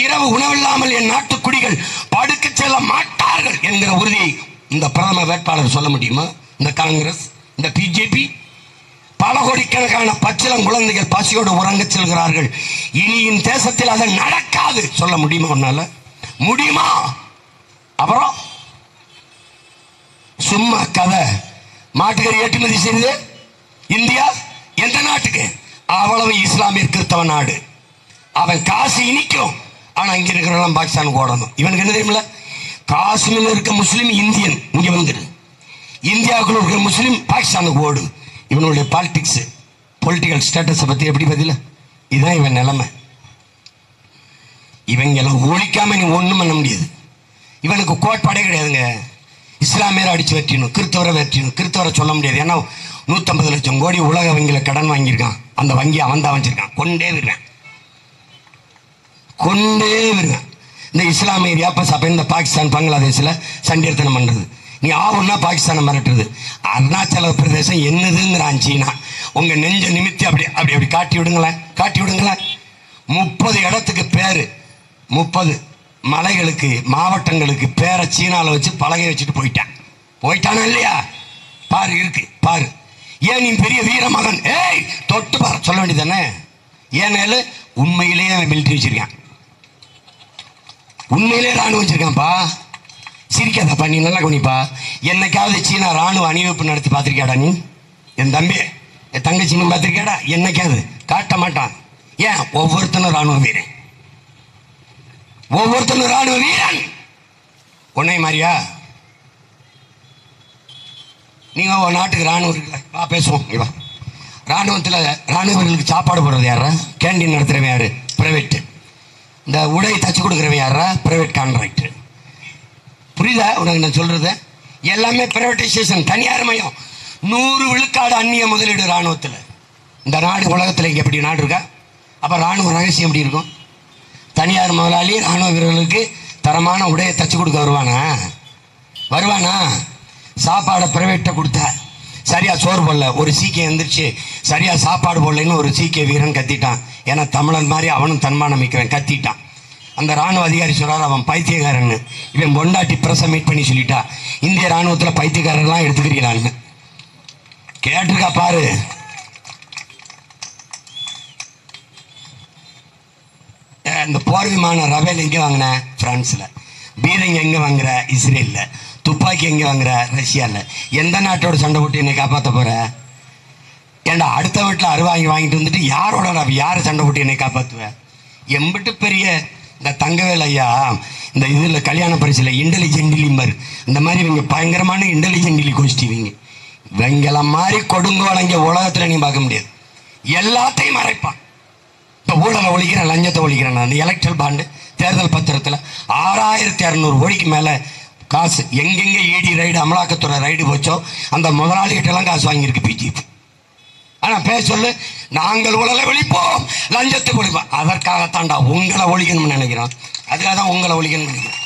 இரவு உணவில்லாமல் என் நாட்டு குடிகள் படுக்க செல்ல மாட்டார்கள் என்கிற உறுதியை இந்த பிரதம வேட்பாளர் சொல்ல முடியுமா? இந்த காங்கிரஸ், இந்த பிஜேபி பல கோடிக்கணக்கான பச்சிளம் குழந்தைகள் பசியோடு உறங்க செல்கிறார்கள். இனி இந்த தேசத்தில் அது நடக்காது சொல்ல முடியுமா? உன்னால முடியுமா? அப்புறம் சும்மா கதை. மாட்டுக்கறி ஏற்றுமதி செய்து இந்தியா எந்த நாட்டுக்கு? அவ்வளவு இஸ்லாமிய கிறிஸ்தவ நாடு. அவன் காசு இனிக்கும், ஆனா இங்க இருக்கிறவங்க பாகிஸ்தானுக்கு ஓடணும். இவனுக்கு என்ன தெரியுமில்ல? காஷ்மீர்ல இருக்க முஸ்லீம் இந்தியன் இங்க வந்துரு, இந்தியாவுக்குள்ள இருக்கிற முஸ்லீம் பாகிஸ்தானுக்கு ஓடு. இவனுடைய பாலிடிக்ஸ், பொலிட்டிக்கல் ஸ்டேட்டஸை பத்தி எப்படி பதில? இதுதான் இவன் நிலைமை. இவங்கெல்லாம் ஒழிக்காம நீ ஒண்ணும் பண்ண முடியாது. இவனுக்கு கோட்பாடே கிடையாதுங்க. இஸ்லாமியரை அடிச்சு வெட்டிடணும், கிறிஸ்தவரை வெட்டிடணும். கிறிஸ்தவரை சொல்ல முடியாது, ஏன்னா 150 லட்சம் கோடி உலக வங்கியில கடன் வாங்கியிருக்கான். அந்த வங்கி அவன் தான் வச்சிருக்கான். கொண்டே வருவேன். இந்த இஸ்லாமிய அப்ப இந்த பாகிஸ்தான் பங்களாதேஷ்ல சண்டியர்த்தனம் பண்றது, நீ ஆவுன்னா பாகிஸ்தானை மிரட்டுறது. அருணாச்சல பிரதேசம் என்னதுங்கிறான் சீனா. உங்க நெஞ்ச நிமித்தி அப்படி அப்படி அப்படி காட்டி விடுங்களேன், காட்டி விடுங்களேன். 30 இடத்துக்கு பேரு, 30 மலைகளுக்கு மாவட்டங்களுக்கு பேரை சீனால வச்சு பலகை வச்சுட்டு போயிட்டானா இல்லையா? பாரு இருக்கு பாரு. ஏன் நீ பெரிய வீர மகன், ஏய் தொட்டு பாரு சொல்ல வேண்டியதானே? ஏன்னால உண்மையிலேயே மிலிட்டரி வச்சிருக்கான், உண்மையிலே ராணுவம் வச்சிருக்கான்ப்பா. சிரிக்காதப்பா, நீ நல்லா கவனிப்பா. என்னைக்காவது சீனா ராணுவ அணிவகுப்பு நடத்தி பார்த்திருக்கியாடா நீ? என் தம்பி என் தங்கச்சி நீ பார்த்திருக்கியாடா? என்னைக்காவது? காட்ட மாட்டான். ஏன்? ஒவ்வொருத்தனும் ராணுவ வீரன், ஒவ்வொருத்தனும் ராணுவ வீரன். உன்னை மாதிரியா? நீங்க ஒரு நாட்டுக்கு ராணுவம் இருக்குல்ல, வா பேசுவோம். இவா ராணுவத்தில் ராணுவர்களுக்கு சாப்பாடு போடுறது யாரா? கேண்டீன் நடத்துறவன் யாரு? பிரைவேட். இந்த உடை தச்சு கொடுக்குறவன் யாரா? Private contract. புரியுதா உனக்கு நான் சொல்றது? எல்லாமே பிரைவேடைசேஷன், தனியார் மயம். 100 விழுக்காடு அந்நிய முதலீடு ராணுவத்தில். இந்த நாடு உலகத்தில் இங்கே எப்படி நாடு இருக்கா? அப்போ ராணுவ ரகசியம் எப்படி இருக்கும்? தனியார் முதலாளி ராணுவ வீரர்களுக்கு தரமான உடையை தச்சு கொடுக்க வருவானா? சாப்பாடை பிரைவேட்டை கொடுத்தா சரியா சோறு போடல, ஒரு சீக்கியம் எந்திரிச்சு சரியா சாப்பாடு போடலன்னு ஒரு சீக்கிய வீரன் கத்திட்டான். ஏன்னா தமிழன் மாதிரி அவனும் தன்மானம் மிக்கிறவன் கத்திட்டான். அந்த ராணுவ அதிகாரி சொல்றாரு அவன் பைத்தியக்காரன்னு. இவன் பொண்டாட்டி பிரஸ் மீட் பண்ணி சொல்லிட்டா, இந்திய ராணுவத்தில் பைத்தியக்காரர்லாம் எடுத்துக்கிறீங்களான்னு. கேட்டிருக்கா பாரு. இந்த போர் விமானம் ரபேல் எங்க வாங்கின? பிரான்ஸ்ல. பீரங்க எங்க வாங்குற? இஸ்ரேல்ல. துப்பாக்கி எங்க வாங்குற? ரஷ்யால. எந்த நாட்டோட சண்டை போட்டு என்னை காப்பாற்ற போற? ஏண்டா அடுத்த வீட்டில் அருவாங்கி வாங்கிட்டு வந்துட்டு யாரோட யாரை சண்டை போட்டு என்னை காப்பாற்றுவ? எம்பிட்டு பெரிய இந்த தங்கவேல் ஐயா இந்த இதில் கல்யாண பரிசில் இன்டெலிஜென்ட்லிம்பர், இந்த மாதிரி இவங்க பயங்கரமான இன்டெலிஜென்ட்லி கோஷ்டிவிங்க. இவங்கள மாதிரி கொடுங்கோலங்க உலகத்தில் நீ பார்க்க முடியாது. எல்லாத்தையும் மறைப்பான். இப்போ ஊழலை ஒழிக்கிறேன், லஞ்சத்தை ஒழிக்கிறேன். அந்த எலக்ட்ரல் பாண்டு தேர்தல் பத்திரத்தில் 6600 கோடிக்கு மேலே காசு எங்கெங்கே இடி ரைடு அமலாக்கத்துறை ரைடு போச்சோ அந்த முதலாளிகிட்டெல்லாம் காசு வாங்கியிருக்கு பிஜேபி. ஆனால் பேச சொல்லு, நாங்கள் ஊழலை ஒழிப்போம், லஞ்சத்தை ஒழிப்போம். அதற்காகத்தான்டா உங்களை ஒழிக்கணும்னு நினைக்கிறோம். அதுக்காக தான் உங்களை ஒழிக்கணும்னு நினைக்கிறோம்.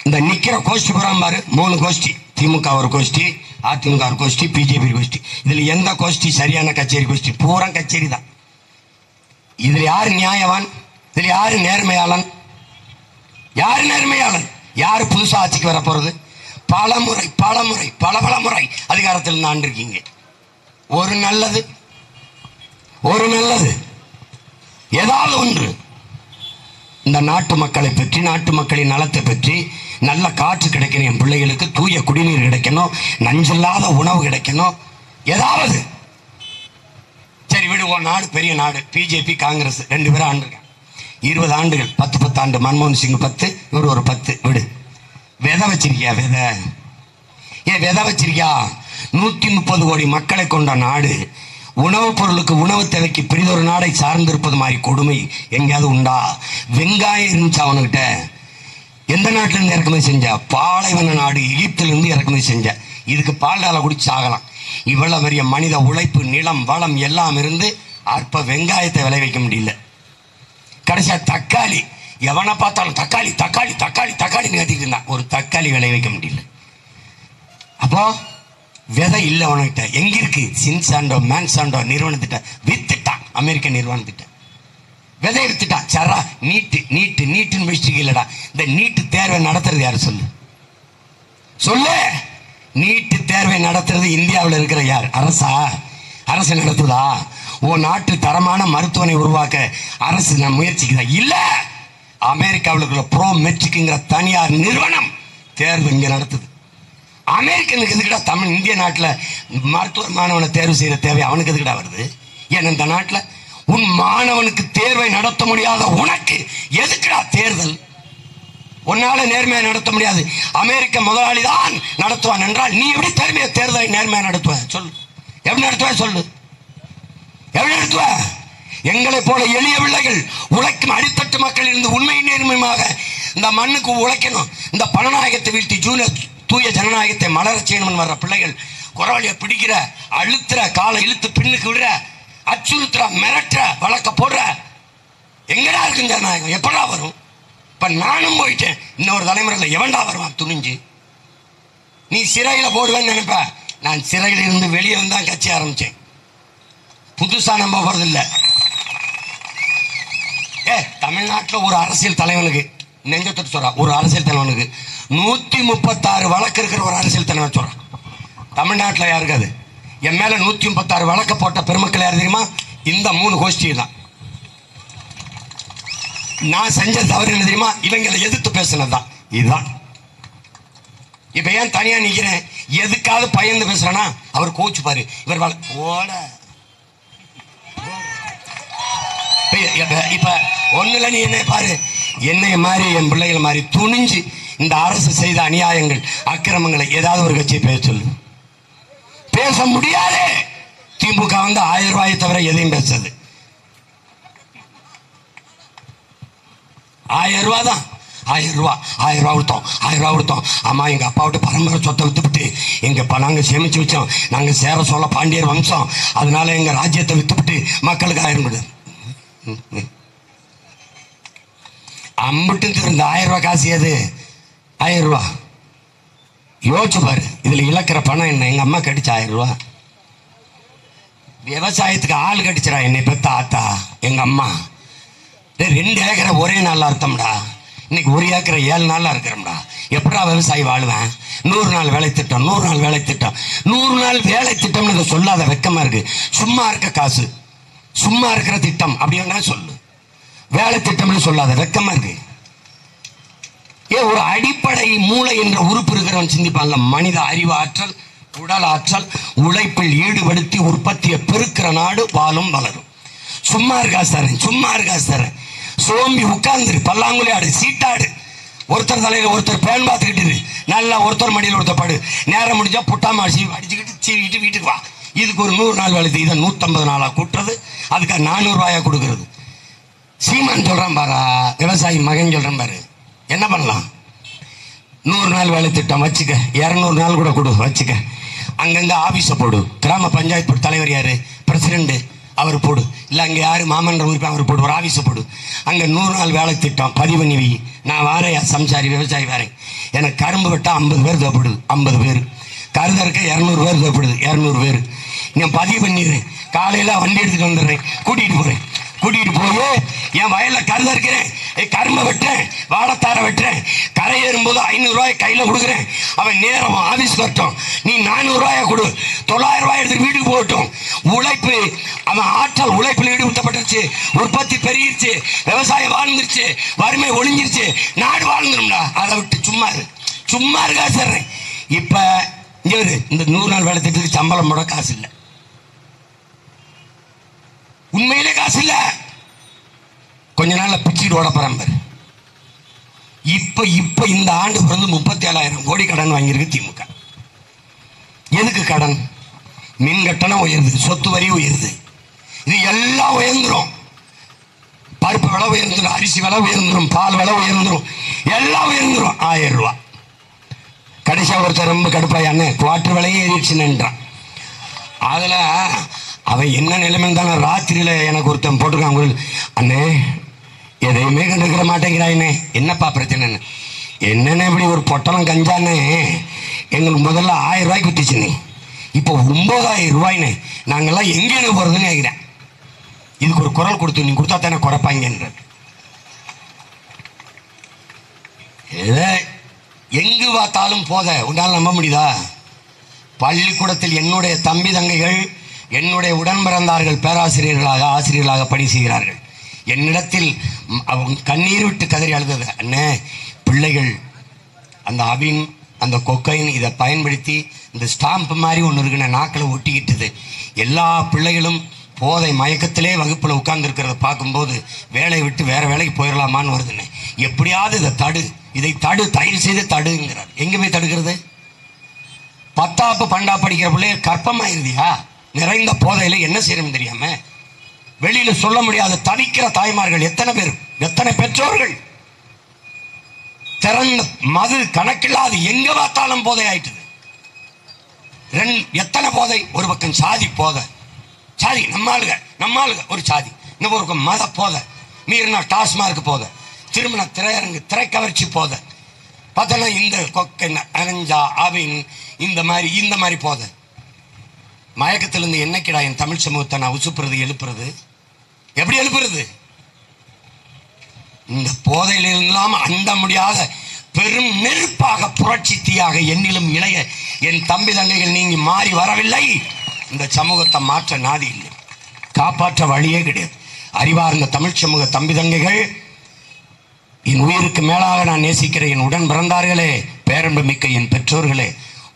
இந்த நிற்கிற கோஷ்டி புறம் பாரு, 3 கோஷ்டி. திமுக ஒரு கோஷ்டி, அதிமுக ஒரு கோஷ்டி, பிஜேபி கோஷ்டி. இதுல எந்த கோஷ்டி சரியான கச்சேரி கோஷ்டி? பூரா கச்சேரி தான். இதுல யாரு நியாயவான்? இதுல யாரு நேர்மையாளன்? யாரு நேர்மையாளன்? யாரு புதுசா ஆட்சிக்கு வர போறது? பல முறை அதிகாரத்தில் ஆண்டு இருக்கீங்க. ஒரு நல்லது ஏதாவது ஒன்று இந்த நாட்டு மக்களை பற்றி, நாட்டு மக்களின் நலத்தை பற்றி, நல்ல காற்று கிடைக்கணும், என் பிள்ளைகளுக்கு தூய குடிநீர் கிடைக்கணும், நஞ்சில்லாத உணவு கிடைக்கணும், ஏதாவது. சரி விடுவோம், நாடு பெரிய நாடு. பிஜேபி காங்கிரஸ் 2 பேரும் ஆண்டிருக்காங்க. 20 ஆண்டுகள், 10 ஆண்டு. மன்மோகன் சிங் 10, இவர் ஒரு 10. விடு. விதை வச்சிருக்கியா? விதை வச்சிருக்கியா? 130 கோடி மக்களை கொண்ட நாடு. உணவுப் பொருளுக்கு, உணவு தேவைக்கு பெரிதொரு நாடை சார்ந்திருப்பது மாதிரி கொடுமை எங்கேயாவது உண்டா? வெங்காயம் இருந்துச்சு அவனுக்கிட்ட. எந்த நாட்டில இருந்து இறக்குமதி செஞ்ச? பாலைவன நாடு எகிப்திலிருந்து இறக்குமதி செஞ்ச. இதுக்கு பால்டால குடிச்சு ஆகலாம். இவ்வளவு பெரிய மனித உழைப்பு, நிலம், வளம் எல்லாம் இருந்து அற்ப வெங்காயத்தை விளைவிக்க முடியல. கடைசியா தக்காளி, எவனை பார்த்தாலும் தக்காளி தக்காளி தக்காளி தக்காளின்னு கத்திட்டு இருந்தான். ஒரு தக்காளி விளைவிக்க முடியல. அப்போ விதை இல்லை உனக்கிட்ட. எங்க இருக்கு? சின்சாண்டோ, மேன்சாண்டோ நிறுவனத்திட்ட வித்துட்டான், அமெரிக்க நிறுவனத்திட்ட. விதை எடுத்துட்டா சரா நீட்டுன்னு வச்சுட்டு இல்லடா. இந்த நீட்டு தேர்வை நடத்துறது யாரு சொல்லு சொல்லு. நீட்டு தேர்வை நடத்துறது இந்தியாவில் இருக்கிற யார்? அரசா? அரசு நடத்துதா? உன் நாட்டு தரமான மருத்துவனை உருவாக்க அரசு முயற்சிக்குதா? இல்ல. அமெரிக்காவில் இருக்கிற ப்ரோ மெட்ரிக்ங்கிற தனியார் நிறுவனம் தேர்வு இங்க நடத்துது. அமெரிக்கனுக்கு எதுக்கிட்ட தமிழ் இந்திய நாட்டில் மருத்துவ மாணவனை தேர்வு செய்யற தேவை அவனுக்கு எதுக்கிட்ட வருது? ஏன்னா இந்த நாட்டில் உன் மாணவனுக்கு தேர்வை நடத்த முடியாத உனக்கு எதுக்குடா தேர்தல்? உன்னால நேர்மையை நடத்த முடியாது, அமெரிக்க முதலாளி தான் நடத்துவான் என்றால் நீ எப்படி தேர்தலை நேர்மையை நடத்துவ சொல்லு? எப்படி நடத்துவ சொல்லு? எப்படி நடத்துவ? எங்களை போல எளிய பிள்ளைகள் உழைக்கும் அடித்தட்டு மக்கள் இருந்து உண்மை நேர்மையாக இந்த மண்ணுக்கு உழைக்கணும். இந்த பணநாயகத்தை வீழ்த்தி தூய ஜனநாயகத்தை மலர செய்யணும் வர்ற பிள்ளைகள் குரவழிய பிடிக்கிற, அழுத்துற, காலை இழுத்து பின்னுக்கு விடுற, அச்சுறுத்துற, மிரட்டுற, வழக்க போடுற, எங்கடா இருக்கு ஜனநாயகம்? எப்படா வரும்? இப்ப நானும் போயிட்டேன், இன்னொரு தலைமுறையில் எவன்டா வருவான் துணிஞ்சு? நீ சிறையில் போடுவேன்னு நினைப்ப. நான் சிறையில் இருந்து வெளியே வந்து கட்சி ஆரம்பிச்சேன். புதுசா நம்ப போறது இல்ல. தமிழ்நாட்டில் ஒரு அரசியல் தலைவனுக்கு நெஞ்சத்தட்டு சொல்ற, ஒரு அரசியல் தலைவனுக்கு 136 வழக்கு இருக்கிற ஒரு அரசியல் தலைவர் சொல்றான். தமிழ்நாட்டில் யாருக்கு அது? என் மேல 136 வழக்கு போட்ட பெருமக்கள் யார் தெரியுமா? இந்த 3 கோஷ்டி தான். நான் செஞ்ச தவறு என்ன தெரியுமா? இவங்களை எதிர்த்து பேசினதுதான். இதுதான். இப்ப ஏன் தனியா நிக்கிறேன்? எதுக்காவது பயந்து பேசுறேன்னா அவர் கோச்சு பாரு, இவர் ஓட. இப்ப ஒண்ணுல நீ என்ன பாரு, என்னைய மாதிரி என் பிள்ளைகள் மாதிரி துணிஞ்சு இந்த அரசு செய்த அநியாயங்கள் அக்கிரமங்களை ஏதாவது ஒரு கட்சியை பேச சொல்லு. பேச முடியாது. திமுக வந்து 1000 ரூபாயை தவிர எதையும் பேசுறது. 1000 ரூபா தான். 1000 ரூபா கொடுத்தோம். ஆமா, எங்க அப்பா விட்டு பரம்பரை சொத்தை வித்துவிட்டு நாங்க சேமிச்சு வச்சோம். நாங்க சேர சோழ பாண்டியர் வம்சம், அதனால எங்க ராஜ்யத்தை வித்துவிட்டு மக்களுக்கு 1000 கொடு. அம்பிட்டு இருந்த 1000 ரூபாய் காசு எது? 1000 ரூபா. யோசிச்சு பாரு, இதுல இழக்கிற பணம் என்ன? எங்க அம்மா கடிச்ச 1000 ரூபா. விவசாயத்துக்கு ஆள் கடிச்சிடா என்னை பெத்த ஆத்தா எங்க அம்மா. 2 ஏக்கரை ஒரே நாள்ல அர்த்தம்டா. இன்னைக்கு 1 ஏக்கரை 7 நாள்ல இருக்கிறோம்டா. எப்படா விவசாயி வாழ்வேன்? 100 நாள் வேலை திட்டம், 100 நாள் வேலை திட்டம், 100 நாள் வேலை திட்டம்னு சொல்லாத வெக்கமா இருக்கு. சும்மா இருக்க காசு, சும்மா இருக்கிற திட்டம் அப்படின்னா சொல்லு. வேலை திட்டம்னு சொல்லாத வெக்கமா இருக்கு. ஒரு அடிப்படை மூளை என்ற உறுப்பு இருக்கிறவன் சிந்திப்பாங்க. மனித அறிவாற்றல், உடல் ஆற்றல், உழைப்பில் ஈடுபடுத்தி உற்பத்தியை பெருக்கிற நாடு வாழும் வளரும். சும்மா இருக்கா சார், சோம்பி உட்கார்ந்து பல்லாங்குழி ஆடு, சீட்டாடு, ஒருத்தர் தலையில ஒருத்தர் பேன் பார்த்துக்கிட்டு நல்லா ஒருத்தர் மடியில் ஒருத்தர் பாடு, நேரம் முடிஞ்சா புட்டாமாசி அடிச்சுக்கிட்டு சீவிட்டு வீட்டுக்கு வா. இதுக்கு ஒரு 100 நாள் வேலை, இதை 150 நாளா கூட்டுறது, அதுக்கு 400 ரூபாயா கொடுக்கறது. சீமான் சொல்றான் பாரா, விவசாயி மகன் சொல்றான் பாரு, என்ன பண்ணலாம்? 100 நாள் வேலை திட்டம் வச்சுக்க, 200 நாள் கூட கொடு வச்சுக்க. அங்கங்க ஆபீஸ போடு. கிராம பஞ்சாயத்து தலைவர் யாரு? பிரசிடண்ட், அவர் போடு. இல்லை அங்கே யாரு மாமன்ற உறுப்பினர், அவர் போடு. ஒரு ஆபீஸ போடு. அங்கே 100 நாள் வேலை திட்டம் பதிவு பண்ணி வை. நான் வாரேன், சம்சாரி விவசாயி வாரேன். எனக்கு கரும்பு வெட்டா 50 பேர் தேவைப்படுது, 50 பேர். கருதற்க 200 பேர் தேவைப்படுது, 200 பேர். நான் பதிவு பண்ணிடுறேன். காலையில வண்டி எடுத்துட்டு வந்துடுறேன், கூட்டிட்டு போறேன். கூட்டிட்டு போய் என் வயல்ல கருத இருக்கிறேன், கரும்பை வெட்டுறேன், வாழைத்தார வெட்டுறேன். கரை ஏறும்போது 500 ரூபாய் கையில கொடுக்குறேன். அவன் நேரம் ஆபீஸ் வரட்டும், நீ 400 ரூபாய கொடு, 900 ரூபாய் எடுத்து வீட்டுக்கு போகட்டும். உழைப்பு, அவன் ஆற்றல் உழைப்பில் ஈடுபடுத்தப்பட்டுருச்சு, உற்பத்தி பெருகிருச்சு, விவசாயம் வாழ்ந்துருச்சு, வறுமை ஒளிஞ்சிருச்சு, நாடு வாழ்ந்துரும்டா. அதை விட்டு சும்மா இருக்கா சார். இப்ப இந்த 100 நாள் வேலை திட்டத்துக்கு சம்பளம் போட காசு இல்லை. உண்மையிலே காசு இல்ல. கொஞ்ச நாள்ல பிச்சுட்டு ஓட பரம்பரை. இப்ப இந்த ஆண்டு பிறந்து 37,000 கோடி கடன் வாங்கியிருக்கு திமுக. எதுக்கு கடன்? மின் கட்டணம் உயருது, சொத்து வரி உயருது, இது எல்லாம் உயர்ந்துரும். பருப்பு விலை உயர்ந்துடும், அரிசி விலை உயர்ந்துடும், பால் விலை உயர்ந்துடும், எல்லாம் உயர்ந்துடும். 1000 ரூபாய். கடைசியா ஒருத்தர் ரொம்ப கடுப்பாயான்னு குவாட்டர் விலையே ஏறிடுச்சுன்னுன்றான். அதுல அவன் என்ன நிலைமை தானே. ராத்திரியில எனக்கு ஒருத்தன் போட்டிருக்கான், அண்ணே எதையுமே கண்டுக்கிற மாட்டேங்கிறாயினே, என்னப்பா பிரச்சனைன்னு. என்னென்ன இப்படி ஒரு பொட்டலம் கஞ்சானே எங்களுக்கு முதல்ல 1000 ரூபாய்க்கு விட்டுச்சுன்னு, இப்போ 9,000 ரூபாய்னே, நாங்கெல்லாம் எங்கேன்னு போறதுன்னு கேட்கிறேன். இதுக்கு ஒரு குரல் கொடுத்து நீ கொடுத்தா தானே குறைப்பாங்க. எங்கு பார்த்தாலும் போத உன்னால நம்ப முடியுதா? பள்ளிக்கூடத்தில் என்னுடைய தம்பி தங்கைகள் என்னுடைய உடன் பிறந்தார்கள் பேராசிரியர்களாக ஆசிரியர்களாக பணி செய்கிறார்கள். என்னிடத்தில் அவங்க கண்ணீர் விட்டு கதறி அழுதது, அண்ணே பிள்ளைகள் அந்த அபின் அந்த கொக்கைன் இதை பயன்படுத்தி இந்த ஸ்டாம்ப் மாதிரி ஒன்று இருக்குன்னு நாக்கில் ஒட்டிக்கிட்டது. எல்லா பிள்ளைகளும் போதை மயக்கத்திலே வகுப்பில் உட்கார்ந்துருக்கிறத பார்க்கும்போது வேலையை விட்டு வேற வேலைக்கு போயிடலாமான்னு வருதுன்னு. எப்படியாவது இதை தடு தயவு செய்து தடுங்கிறார். எங்க போய் தடுக்கிறது? 10ஆப்பு 12ஆப்பு படிக்கிற பிள்ளைய கற்பமாயிருதியா? நிறைந்த போதையில என்ன செய்யணும் தெரியாம வெளியில சொல்ல முடியாத தவிக்கிற தாய்மார்கள் எத்தனை பேர், எத்தனை பெற்றோர்கள். திறந்த மது கணக்கில்லாது எங்க பார்த்தாலும் போதை ஆயிட்டுது. எத்தனை போதை? ஒரு பக்கம் சாதி போதை, சாதி நம்மாளுக ஒரு சாதி, இன்னொரு பக்கம் மத போதை, மீறினா டாஸ்மார்க் போதை, திருமண திரையரங்கு திரைக்கவர்ச்சி போதை, பார்த்தோன்னா இந்த கொக்கை அரைஞ்சா அவின் இந்த மாதிரி போதை. மயக்கத்திலிருந்து என்னைக்கிடா என் தமிழ் சமூகத்தை நான் உசுப்புறது எழுப்புறது? எப்படி எழுப்புறது? இந்த போதையிலிருந்தாம் அண்ட முடியாத பெரும் நெருப்பாக புரட்சி தீயாக என்னிலும் இளைய என் தம்பி தங்கைகள் நீங்கி மாறி வரவில்லை. இந்த சமூகத்தை மாற்ற நாதி இல்லை, காப்பாற்ற வழியே கிடையாது. அறிவார்ந்த தமிழ் சமூக தம்பி தங்கைகள், என் உயிருக்கு மேலாக நான் நேசிக்கிற என் உடன் பிறந்தார்களே, பேரன்பு மிக்க என் பெற்றோர்களே,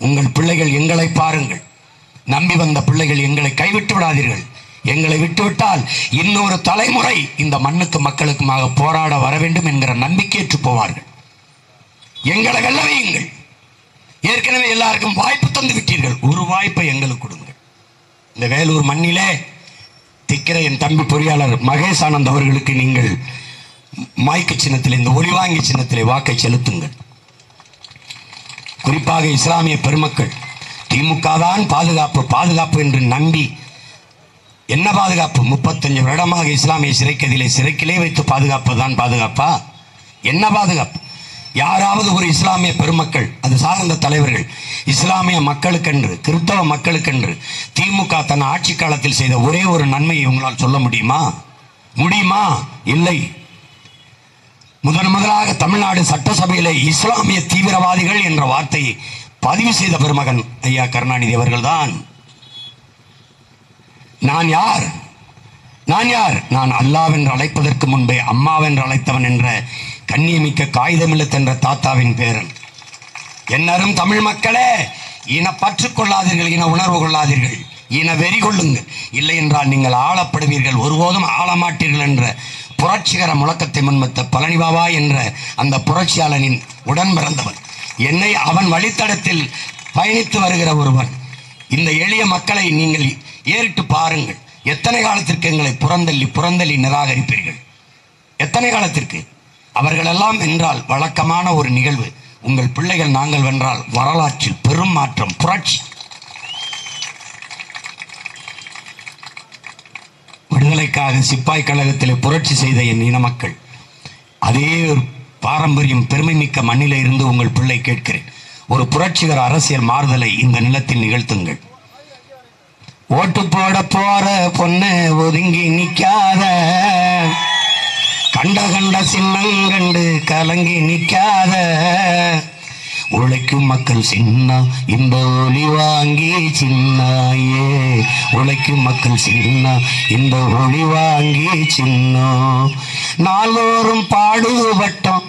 உங்கள் பிள்ளைகள் எங்களை பாருங்கள். நம்பி வந்த பிள்ளைகள் எங்களை கைவிட்டு விடாதீர்கள். எங்களை விட்டுவிட்டால் இன்னொரு தலைமுறை இந்த மண்ணுக்கு மக்களுக்குமாக போராட வர வேண்டும் என்கிற நம்பிக்கையற்று போவார்கள். எங்களை வெல்ல வையுங்கள். ஏற்கனவே எல்லாருக்கும் வாய்ப்பு தந்து விட்டீர்கள், ஒரு வாய்ப்பை எங்களுக்கு கொடுங்கள். இந்த வேலூர் மண்ணிலே திக்கிற என் தம்பி பொறியாளர் மகேஷ் ஆனந்த் அவர்களுக்கு நீங்கள் மாய்க்கு சின்னத்தில், இந்த ஒளிவாங்கி சின்னத்திலே வாக்கை செலுத்துங்கள். குறிப்பாக இஸ்லாமிய பெருமக்கள் திமுக தான் பாதுகாப்பு என்று நம்பி, என்ன பாதுகாப்பு? 35 வருடமாக இஸ்லாமிய சிறைக்கிலே வைத்து பாதுகாப்புதான் பாதுகாப்பா? என்ன பாதுகாப்பு? யாராவது ஒரு இஸ்லாமிய பெருமக்கள், அது சார்ந்த தலைவர்கள், இஸ்லாமிய மக்களுக்கென்று கிறிஸ்தவ மக்களுக்கென்று திமுக தன் ஆட்சி காலத்தில் செய்த ஒரே ஒரு நன்மையை உங்களால் சொல்ல முடியுமா? இல்லை. முதலாக தமிழ்நாடு சட்டசபையிலே இஸ்லாமிய தீவிரவாதிகள் என்ற வார்த்தையை பதிவு செய்த பெருமகன் ஐயா கருணாநிதி அவர்கள் தான். நான் யார்? நான் அல்லாவென்று அழைப்பதற்கு முன்பே அம்மாவென்று அழைத்தவன் என்ற கண்ணியமிக்க காகிதமில்லத் என்ற தாத்தாவின் பேரன். என்னரும் தமிழ் மக்களே, இன பற்று கொள்ளாதீர்கள், இன உணர்வு கொள்ளாதீர்கள், இன வெறி கொள்ளுங்கள். இல்லை என்றால் நீங்கள் ஆளப்படுவீர்கள், ஒருபோதும் ஆளமாட்டீர்கள் என்ற புரட்சிகர முழக்கத்தை முன்வைத்த பழனி பாபா என்ற அந்த புரட்சியாளனின் உடன் பிறந்தவன், என்னை அவன் வழித்தடத்தில் பயணித்து வருகிற ஒருவன். இந்த எளிய மக்களை நீங்கள் ஏறிட்டு பாருங்கள். எத்தனை காலத்திற்கு எங்களை புறந்தள்ளி நிராகரிப்பீர்கள்? எத்தனை காலத்திற்கு? அவர்களெல்லாம் வென்றால் வழக்கமான ஒரு நிகழ்வு. உங்கள் பிள்ளைகள் நாங்கள் வென்றால் வரலாற்றில் பெரும் மாற்றம், புரட்சி. விடுதலைக்காக சிப்பாய் கழகத்திலே புரட்சி செய்த என் இன மக்கள், அதே ஒரு பாரம்பரியம் பெருமை மிக்க மண்ணிலே இருந்து உங்கள் பிள்ளை கேட்கிறேன், ஒரு புரட்சிகர அரசியல் மாறுதலை இந்த நிலத்தில் நிகழ்த்துங்கள். ஓட்டு போட போற பொண்ணு ஒதுங்கி நிக்காத, கண்ட சின்னங்கண்டு கலங்கி நிக்காத, உழைக்கும் மக்கள் சின்ன இந்த ஒளி வாங்கி சின்னாயே, உழைக்கும் மக்கள் சின்ன இந்த ஒளி வாங்கி சின்ன. நாள்தோறும் பாடுபட்டோம்,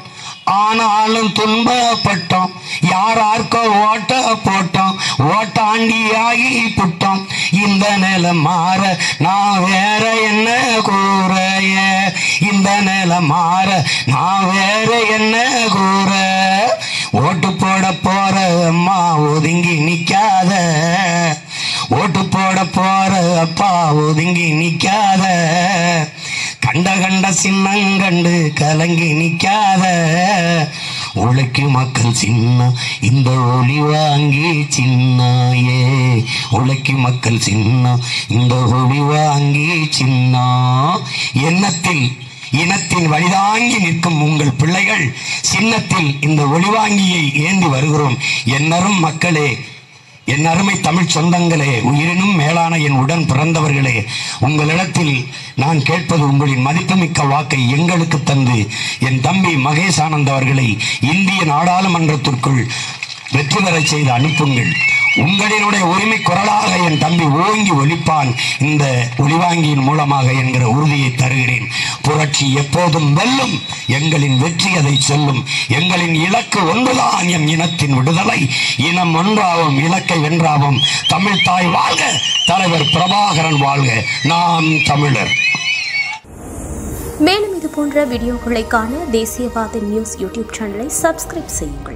ஆனாலும் துன்பப்பட்டோம், யாரார்க்கோ ஓட்ட போட்டோம், ஓட்டாண்டியாகி புட்டோம். இந்த நிலை மாற நான் வேற என்ன கூறைய, இந்த நிலை மாற நான் வேற என்ன கூற. ஓட்டு போட போற அம்மா ஒதுங்கி நிக்காத, ஓட்டு போட போற அப்பா ஒதுங்கி நிக்காத, கண்ட சின்னங்கண்டு கலங்கி நிக்காத, உழைக்கும் மக்கள் சின்ன இந்த ஒளி வாங்கி சின்னாயே, உழைக்கும் மக்கள் சின்ன இந்த ஒளி வாங்கி சின்னா. இனத்தின் வழிதாங்கி நிற்கும் உங்கள் பிள்ளைகள் சின்னத்தில் இந்த ஒளிவாங்கியை ஏந்தி வருகிறோம். என்னரும் மக்களே, என் அருமை தமிழ் சொந்தங்களே, உயிரினும் மேலான என் உடன் பிறந்தவர்களே, உங்களிடத்தில் நான் கேட்பது உங்களின் மதிப்புமிக்க வாக்கை எங்களுக்கு தந்து என் தம்பி மகேஷ் ஆனந்த் அவர்களை இந்திய நாடாளுமன்றத்திற்குள் வெற்றி பெறச் செய்து அனுப்புங்கள். உங்களினுடைய உரிமை குரலாக என் தம்பி ஓங்கி ஒலிப்பான் இந்த ஒலிவாங்கியின் மூலமாக என்கிற உறுதியை தருகிறேன். புரட்சி எப்போதும் வெல்லும், எங்களின் வெற்றி அதை சொல்லும். எங்களின் இலக்கு ஒன்றுதான், எம் இனத்தின் விடுதலை. இனம் ஒன்றாவும் இலக்கை வென்றாவும். தமிழ் தாய் வாழ்க, தலைவர் பிரபாகரன் வாழ்க, நாம் தமிழர். மேலும் இது போன்ற வீடியோக்களை காண தேசியவாத நியூஸ் யூடியூப் சேனலை சப்ஸ்கிரைப் செய்யுங்கள்.